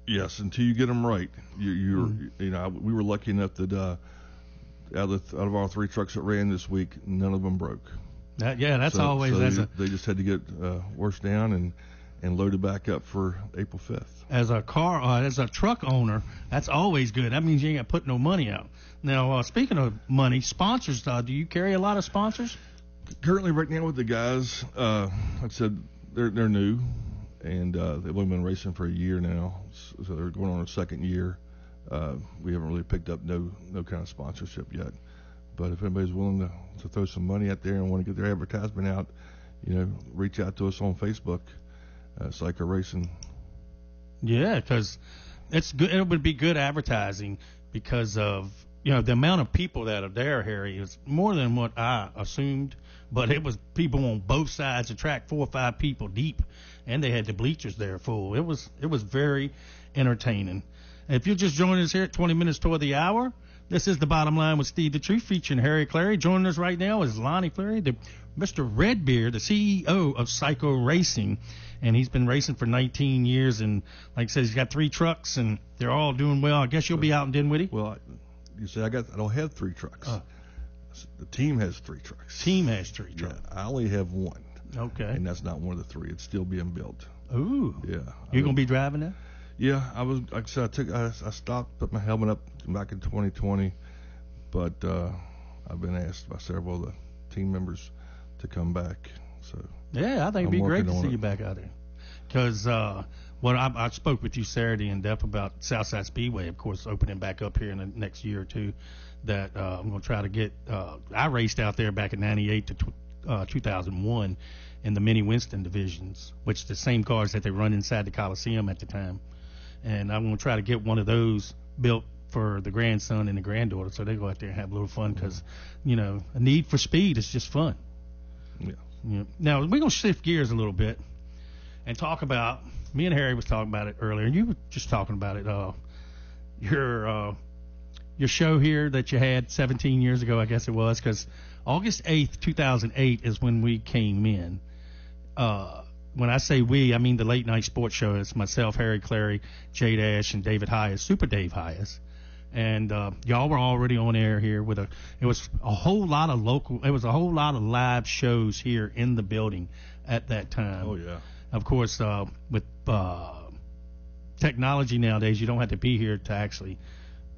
Yes, until you get them right. We were lucky enough that out of our 3 trucks that ran this week, none of them broke. That's always. So they just had to get washed down and loaded back up for April 5th. As a truck owner, that's always good. That means you ain't got to put no money out. Now, speaking of money, sponsors, do you carry a lot of sponsors? Currently, right now with the guys, like I said, they're new, and they've only been racing for a year now, so they're going on their second year. We haven't really picked up no kind of sponsorship yet. But if anybody's willing to throw some money out there and want to get their advertisement out, reach out to us on Facebook, Psycho Racing. Yeah, because it's good. It would be good advertising because of the amount of people that are there, Harry, is more than what I assumed. But it was people on both sides of the track, 4 or 5 people deep, and they had the bleachers there full. It was very entertaining. If you're just joining us here at 20 minutes toward the hour, this is The Bottom Line with Steve the Truth, featuring Harry Clary. Joining us right now is Lonnie Clary, Mr. Redbeard, the CEO of Psycho Racing. And he's been racing for 19 years, and like I said, he's got 3 trucks, and they're all doing well. I guess you'll be out in Dinwiddie. Well, you say I don't have 3 trucks. The team has 3 trucks. Team has 3 trucks. Yeah, I only have 1. Okay. And that's not one of the 3. It's still being built. Ooh. Yeah. You're gonna be driving that? Yeah, I was. Like I said, I stopped, put my helmet up back in 2020, but I've been asked by several of the team members to come back. So yeah, I think it'd be great to see you back out there. Because I spoke with you Saturday in depth about Southside Speedway, of course, opening back up here in the next year or two. That I'm going to try to get. I raced out there back in '98 to 2001 in the Mini Winston divisions, which the same cars that they run inside the Coliseum at the time. And I'm going to try to get one of those built for the grandson and the granddaughter, so they go out there and have a little fun. Because a need for speed is just fun. Yeah. Now we're going to shift gears a little bit and talk about. Me and Harry was talking about it earlier, and you were just talking about it. Your show here that you had 17 years ago, I guess it was, because August 8th, 2008 is when we came in. When I say we, I mean the late night sports show. It's myself, Harry Clary, Jade Ash, and David Hyas, Super Dave Hyas. And y'all were already on air here with it was a whole lot of live shows here in the building at that time. Oh yeah. Of course, with technology nowadays, you don't have to be here to actually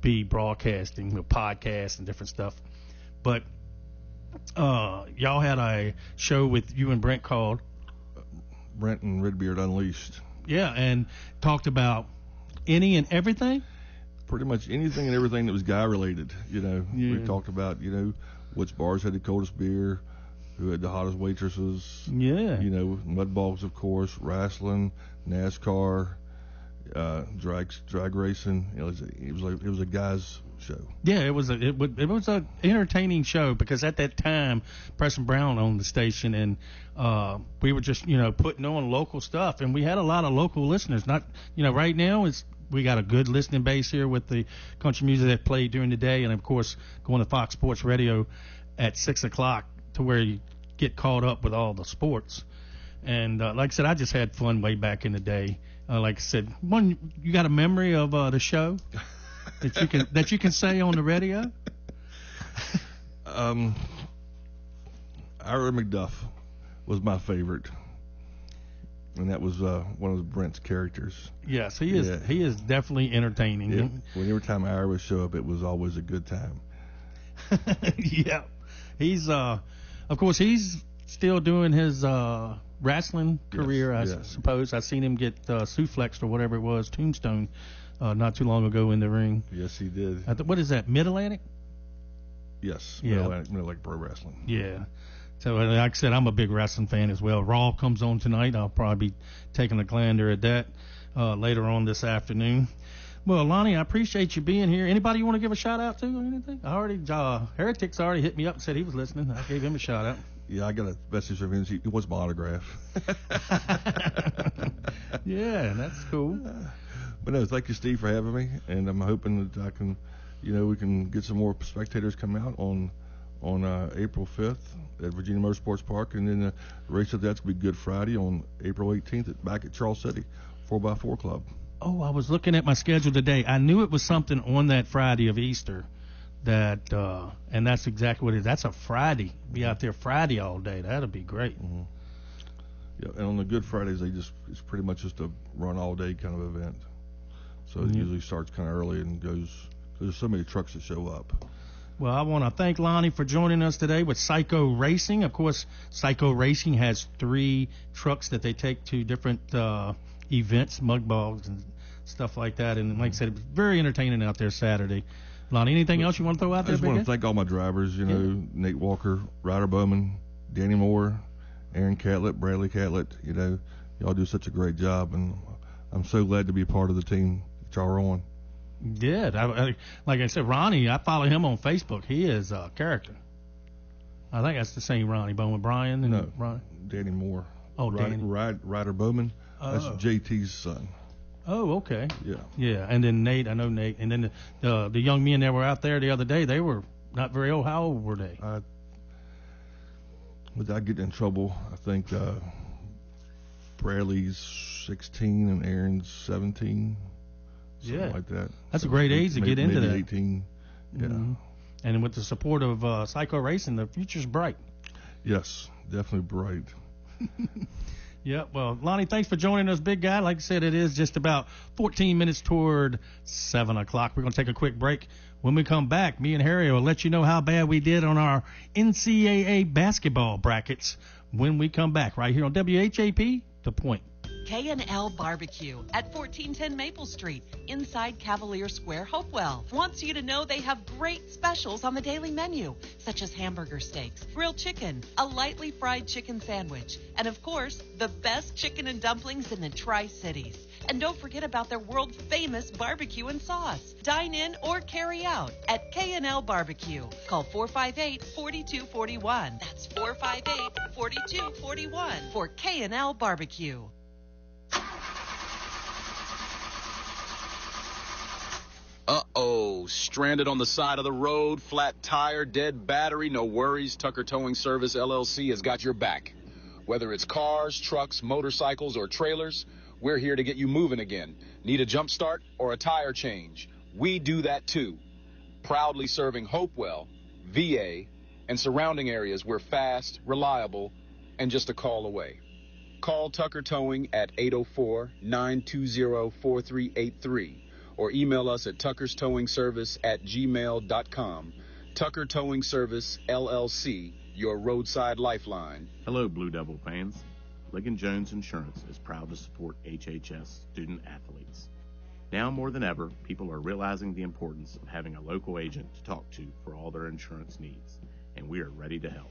be broadcasting with podcasts and different stuff. But y'all had a show with you and Brent called Brent and Redbeard Unleashed. Yeah, and talked about any and everything. Pretty much anything and everything that was guy related. We talked about which bars had the coldest beer, who had the hottest waitresses. Yeah. Mud balls, of course, wrestling, NASCAR, drag racing. It was a guys show. Yeah, it was a entertaining show because at that time Preston Brown owned the station, and we were just putting on local stuff, and we had a lot of local listeners. Not right now we got a good listening base here with the country music that played during the day, and of course going to Fox Sports Radio at 6:00 to where you get caught up with all the sports. And like I said, I just had fun way back in the day. Like I said, you got a memory of the show that you can say on the radio? I Ira McDuff was my favorite. And that was one of Brent's characters. Yes, he is. Yeah. He is definitely entertaining. Yeah. Every time Ira would show up, it was always a good time. Yeah, he's of course he's still doing his wrestling career. I suppose I've seen him get suplexed or whatever it was, Tombstone, not too long ago in the ring. Yes, he did. What is that? Mid-Atlantic? Yes. Yeah. Mid-Atlantic Pro Wrestling. Yeah. So, like I said, I'm a big wrestling fan as well. Raw comes on tonight. I'll probably be taking a gander at that later on this afternoon. Well, Lonnie, I appreciate you being here. Anybody you want to give a shout-out to or anything? Heretic's already hit me up and said he was listening. I gave him a shout-out. Yeah, I got a message from him. He wants my autograph. Yeah, that's cool. But no, thank you, Steve, for having me. And I'm hoping that I can, we can get some more spectators come out on April 5th at Virginia Motorsports Park, and then the race of that's going to be Good Friday on April 18th back at Charles City 4x4 Club. Oh, I was looking at my schedule today. I knew it was something on that Friday of Easter, and that's exactly what it is. That's a Friday. Be out there Friday all day. That'll be great. Mm-hmm. Yeah, and on the Good Fridays, it's pretty much just a run all day kind of event. So it usually starts kind of early and goes. There's so many trucks that show up. Well, I want to thank Lonnie for joining us today with Psycho Racing. Of course, Psycho Racing has 3 trucks that they take to different events, mug balls and stuff like that. And like I said, it was very entertaining out there Saturday. Lonnie, anything else you want to throw out there? I just want to thank all my drivers, Nate Walker, Ryder Bowman, Danny Moore, Aaron Catlett, Bradley Catlett. Y'all do such a great job, and I'm so glad to be a part of the team that y'all are on. Yeah, like I said, Ronnie, I follow him on Facebook. He is a character. I think that's the same Ronnie Bowman. Brian and Ronnie? Danny Moore. Oh, Danny. Ryder Bowman. That's JT's son. Oh, okay. Yeah. Yeah, and then Nate, I know Nate. And then the young men that were out there the other day, they were not very old. How old were they? Without getting in trouble, I think Bradley's 16 and Aaron's 17. Something like that. That's a great age to get into that. 18. Yeah. Mm-hmm. And with the support of Psycho Racing, the future's bright. Yes, definitely bright. Yeah, well, Lonnie, thanks for joining us, big guy. Like I said, it is just about 14 minutes toward 7 o'clock. We're going to take a quick break. When we come back, me and Harry will let you know how bad we did on our NCAA basketball brackets when we come back right here on WHAP, The Point. K&L Barbecue at 1410 Maple Street, inside Cavalier Square, Hopewell. Wants you to know they have great specials on the daily menu, such as hamburger steaks, grilled chicken, a lightly fried chicken sandwich, and of course, the best chicken and dumplings in the Tri-Cities. And don't forget about their world-famous barbecue and sauce. Dine in or carry out at K&L Barbecue. Call 458-4241. That's 458-4241 for K&L Barbecue. Uh-oh, stranded on the side of the road, flat tire, dead battery, no worries. Tucker Towing Service, LLC has got your back. Whether it's cars, trucks, motorcycles, or trailers, we're here to get you moving again. Need a jump start or a tire change? We do that too. Proudly serving Hopewell, VA, and surrounding areas. We're fast, reliable, and just a call away. Call Tucker Towing at 804-920-4383 or email us at tuckerstowingservice@gmail.com. Tucker Towing Service, LLC, your roadside lifeline. Hello, Blue Devil fans. Ligon Jones Insurance is proud to support HHS student athletes. Now more than ever, people are realizing the importance of having a local agent to talk to for all their insurance needs, and we are ready to help.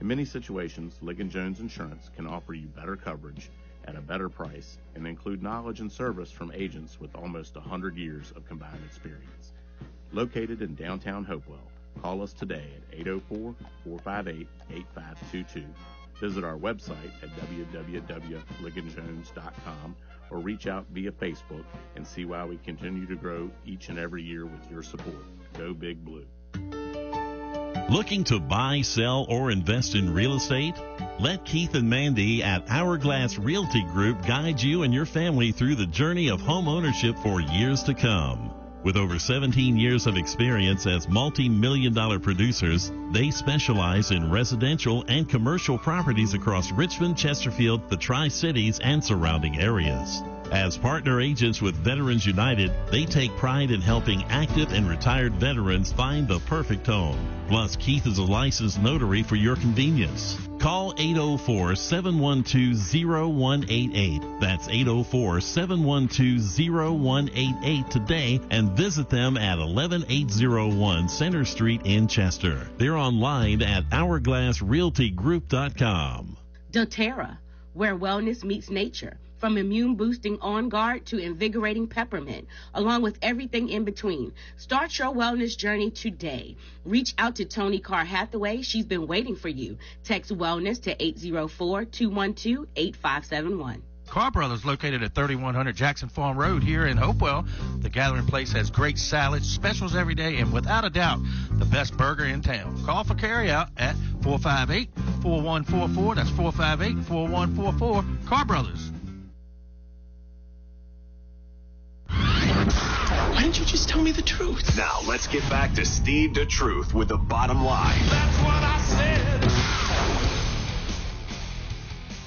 In many situations, Ligon Jones Insurance can offer you better coverage at a better price and include knowledge and service from agents with almost 100 years of combined experience. Located in downtown Hopewell, call us today at 804-458-8522. Visit our website at www.ligonjones.com or reach out via Facebook and see why we continue to grow each and every year with your support. Go Big Blue. Looking to buy, sell, or invest in real estate? Let Keith and Mandy at Hourglass Realty Group guide you and your family through the journey of home ownership for years to come. With over 17 years of experience as multi-million-dollar producers, they specialize in residential and commercial properties across Richmond, Chesterfield, the Tri-Cities, and surrounding areas. As partner agents with Veterans United, they take pride in helping active and retired veterans find the perfect home. Plus, Keith is a licensed notary for your convenience. Call 804-712-0188. That's 804-712-0188 today and visit them at 11801 Center Street in Chester. They're online at hourglassrealtygroup.com. doTERRA, where wellness meets nature. From immune-boosting On Guard to invigorating peppermint, along with everything in between. Start your wellness journey today. Reach out to Tony Carr Hathaway. She's been waiting for you. Text wellness to 804-212-8571. Carr Brothers, located at 3100 Jackson Farm Road here in Hopewell. The Gathering Place has great salads, specials every day, and without a doubt, the best burger in town. Call for carryout at 458-4144. That's 458-4144. Carr Brothers. Why didn't you just tell me the truth? Now, let's get back to Steve the Truth with the bottom line. That's what I said.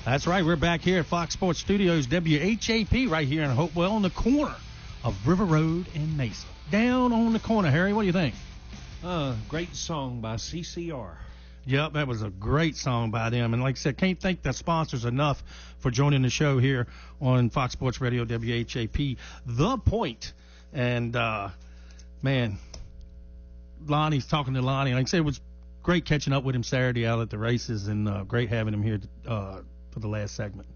That's right. We're back here at Fox Sports Studios, WHAP, right here in Hopewell on the corner of River Road and Mesa. Down on the corner, Harry. What do you think? Great song by CCR. Yep, that was a great song by them. And like I said, can't thank the sponsors enough for joining the show here on Fox Sports Radio, WHAP. The Point. And, man, Lonnie's talking to Lonnie. Like I said, it was great catching up with him Saturday out at the races, and great having him here for the last segment.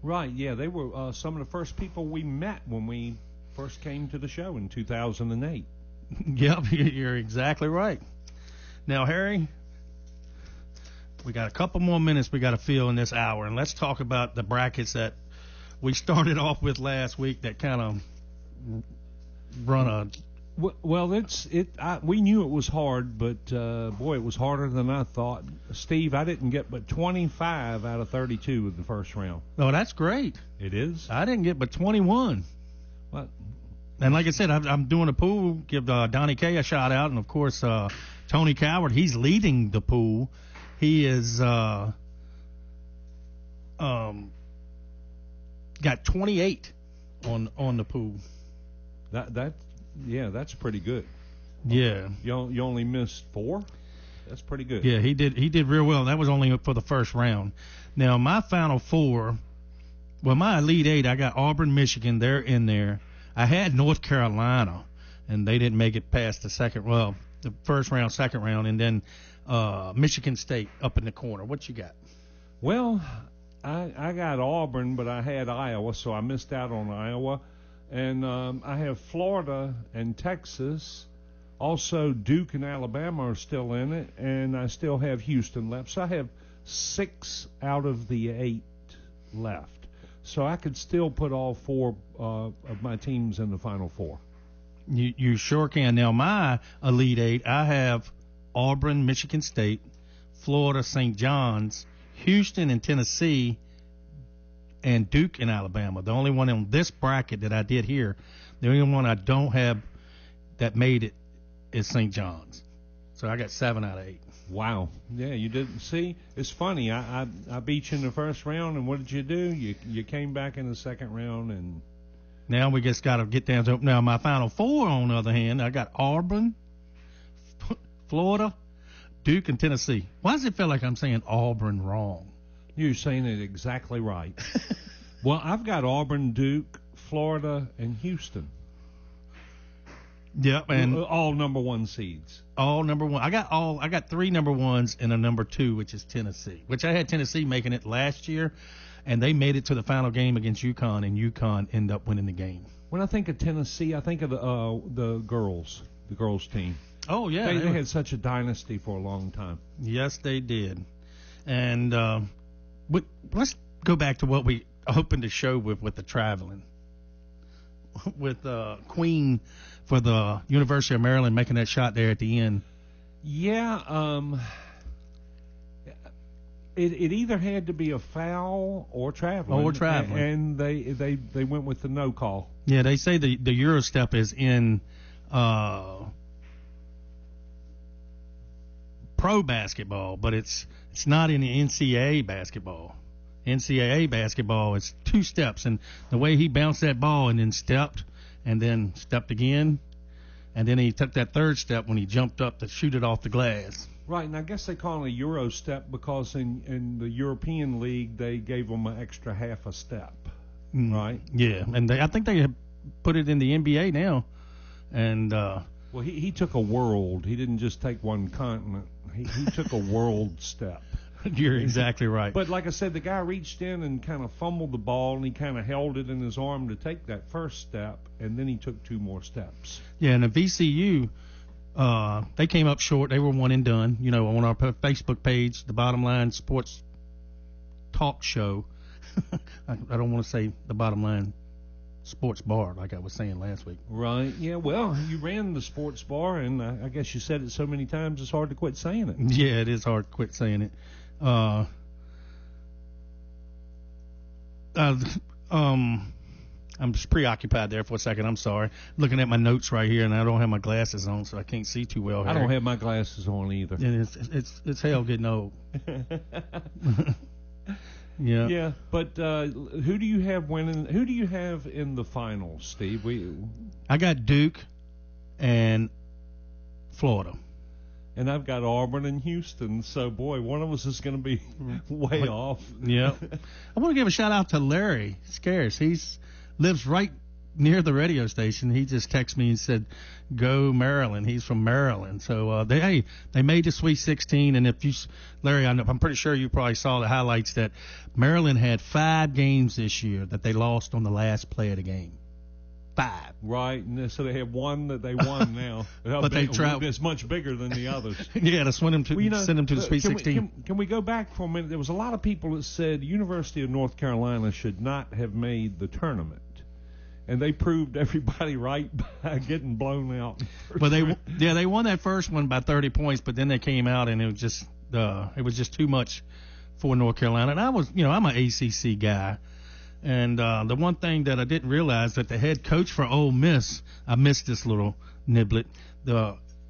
Right, yeah. They were some of the first people we met when we first came to the show in 2008. Yep, you're exactly right. Now, Harry, we got a couple more minutes we got to fill in this hour, and let's talk about the brackets that we started off with last week that kind of run a... Well, we knew it was hard, but boy, it was harder than I thought. Steve, I didn't get but 25 out of 32 in the first round. Oh, that's great. It is? I didn't get but 21. What? And like I said, I'm doing a pool. Give Donnie K a shout out, and of course Tony Coward. He's leading the pool. He is got 28 on the pool. That's pretty good. Yeah. You only missed 4? That's pretty good. Yeah, he did real well. That was only for the first round. Now my final 4, my Elite 8, I got Auburn, Michigan. They're in there. I had North Carolina, and they didn't make it past the first round, second round, and then Michigan State up in the corner. What you got? Well, I got Auburn, but I had Iowa, so I missed out on Iowa. And I have Florida and Texas. Also, Duke and Alabama are still in it, and I still have Houston left. So I have 6 out of the 8 left. So I could still put all 4 of my teams in the Final Four. You sure can. Now, my Elite 8, I have Auburn, Michigan State, Florida, St. John's, Houston and Tennessee, and Duke and Alabama. The only one in this bracket that I did here, the only one I don't have that made it is St. John's. So I got 7 out of 8. Wow. Yeah, you didn't see. It's funny. I beat you in the first round, and what did you do? You came back in the second round, and now we just got to get down to now. My Final Four, on the other hand, I got Auburn, Florida, Duke, and Tennessee. Why does it feel like I'm saying Auburn wrong? You're saying it exactly right. Well, I've got Auburn, Duke, Florida, and Houston. Yep, and all number 1 seeds. All number 1. I got 3 number 1s and a number 2, which is Tennessee. Which I had Tennessee making it last year, and they made it to the final game against UConn, and UConn ended up winning the game. When I think of Tennessee, I think of the girls team. Oh yeah, they had such a dynasty for a long time. Yes, they did. And let's go back to what we opened the show with the traveling, with Queen for the University of Maryland making that shot there at the end. Yeah, it either had to be a foul or traveling. And they went with the no call. Yeah, they say the Euro step is in pro basketball, but it's not in the NCAA basketball. NCAA basketball is 2 steps, and the way he bounced that ball and then stepped again, and then he took that 3rd step when he jumped up to shoot it off the glass. Right, and I guess they call it a Euro step because in the European League they gave them an extra half a step, right? Yeah, and I think they have put it in the NBA now. And well, he took a world. He didn't just take one continent. He took a world step. You're exactly right. But like I said, the guy reached in and kind of fumbled the ball, and he kind of held it in his arm to take that first step, and then he took 2 more steps. Yeah, and the VCU, they came up short. They were one and done. You know, on our Facebook page, the Bottom Line Sports Talk Show. I don't want to say the Bottom Line Sports Bar like I was saying last week. Right. Yeah, well, you ran the sports bar, and I guess you said it so many times it's hard to quit saying it. Yeah, it is hard to quit saying it. I'm just preoccupied there for a second. I'm sorry. Looking at my notes right here, and I don't have my glasses on, so I can't see too well. I don't have my glasses on either. And it's hell getting old. Yeah. Yeah, but who do you have winning? Who do you have in the finals, Steve? I got Duke and Florida. And I've got Auburn and Houston. So, boy, one of us is going to be way off. Yeah. I want to give a shout-out to Larry Scares. He lives right near the radio station. He just texted me and said, "Go Maryland." He's from Maryland. So they made the Sweet 16. And if you, Larry, I'm pretty sure you probably saw the highlights that Maryland had 5 games this year that they lost on the last play of the game. 5. Right, and so they have one that they won now. But they traveled. It's much bigger than the others. Yeah, to send them to the Sweet 16. Can we go back for a minute? There was a lot of people that said University of North Carolina should not have made the tournament. And they proved everybody right by getting blown out. Well, they won that first one by 30 points, but then they came out and it was just too much for North Carolina. And I'm an ACC guy, and the one thing that I didn't realize that the head coach for Ole Miss, I missed this little niblet,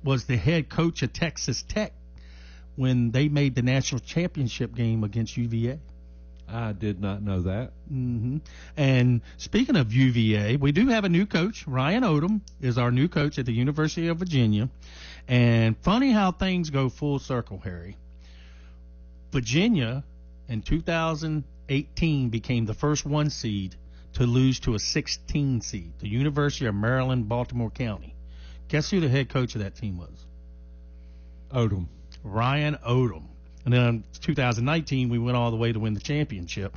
was the head coach of Texas Tech when they made the national championship game against UVA. I did not know that. Mm-hmm. And speaking of UVA, we do have a new coach. Ryan Odom is our new coach at the University of Virginia. And funny how things go full circle, Harry. Virginia in 2018 became the first 1 seed to lose to a 16 seed, the University of Maryland, Baltimore County. Guess who the head coach of that team was? Odom. Ryan Odom. And then in 2019, we went all the way to win the championship.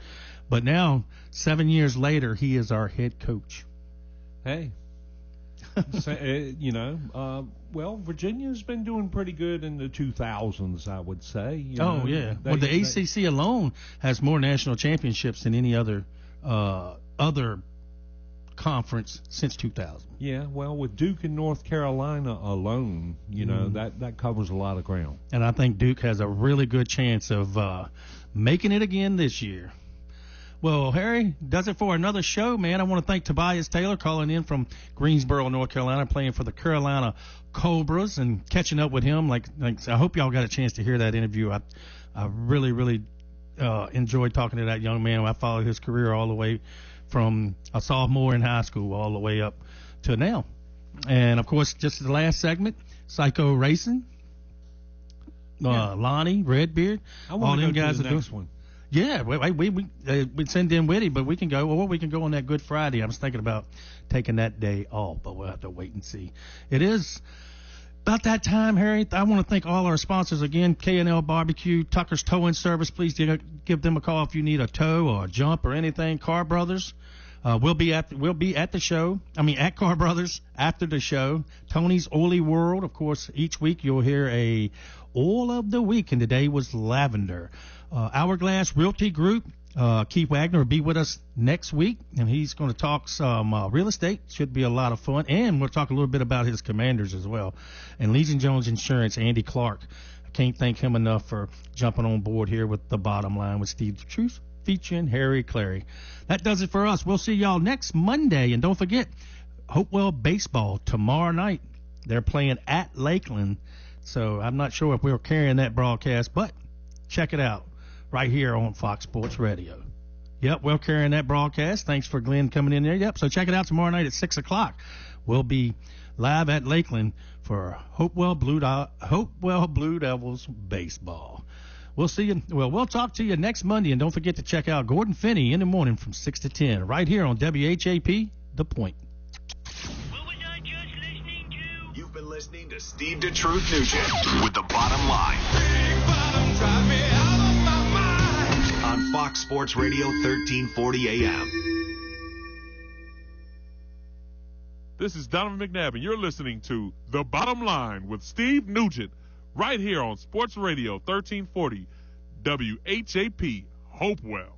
But now, 7 years later, he is our head coach. Hey. Well, Virginia's been doing pretty good in the 2000s, I would say. Yeah. Well, the ACC alone has more national championships than any other conference since 2000. Yeah, well, with Duke and North Carolina alone, that covers a lot of ground. And I think Duke has a really good chance of making it again this year. Well, Harry, does it for another show, man. I want to thank Tobias Taylor calling in from Greensboro, North Carolina, playing for the Carolina Cobras, and catching up with him. Like I hope y'all got a chance to hear that interview. I really, really enjoyed talking to that young man. I followed his career all the way from a sophomore in high school all the way up to now. And, of course, just the last segment, Psycho Racing, Lonnie, Redbeard. I want to go to the next one. Yeah, we send in Whitty, but we can go on that Good Friday. I was thinking about taking that day off, but we'll have to wait and see. It is about that time, Harry. I want to thank all our sponsors again, K&L Barbecue, Tucker's Towing Service. Please give them a call if you need a tow or a jump or anything. Car Brothers. We'll be at the show. At Car Brothers after the show. Tony's Oily World. Of course, each week you'll hear a oil of the week, and today was lavender. Hourglass Realty Group. Keith Wagner will be with us next week, and he's going to talk some real estate. Should be a lot of fun, and we'll talk a little bit about his Commanders as well. And Legion Jones Insurance, Andy Clark. I can't thank him enough for jumping on board here with The Bottom Line with Steve Truth, featuring Harry Clary. That does it for us. We'll see y'all next Monday, and don't forget, Hopewell Baseball tomorrow night They're playing at Lakeland, so I'm not sure if we're carrying that broadcast, but check it out right here on Fox Sports Radio. Yep, we're carrying that broadcast. Thanks for Glenn coming in there. Yep, so check it out tomorrow night at 6 o'clock. We'll be live at Lakeland for Hopewell Blue Devils baseball. We'll see you. Well, we'll talk to you next Monday, and don't forget to check out Gordon Finney in the morning from 6 to 10 right here on WHAP, The Point. You've been listening to Steve DeTruth Nugent with The Bottom Line on Fox Sports Radio 1340 AM. This is Donovan McNabb, and you're listening to The Bottom Line with Steve Nugent right here on Sports Radio 1340 WHAP Hopewell.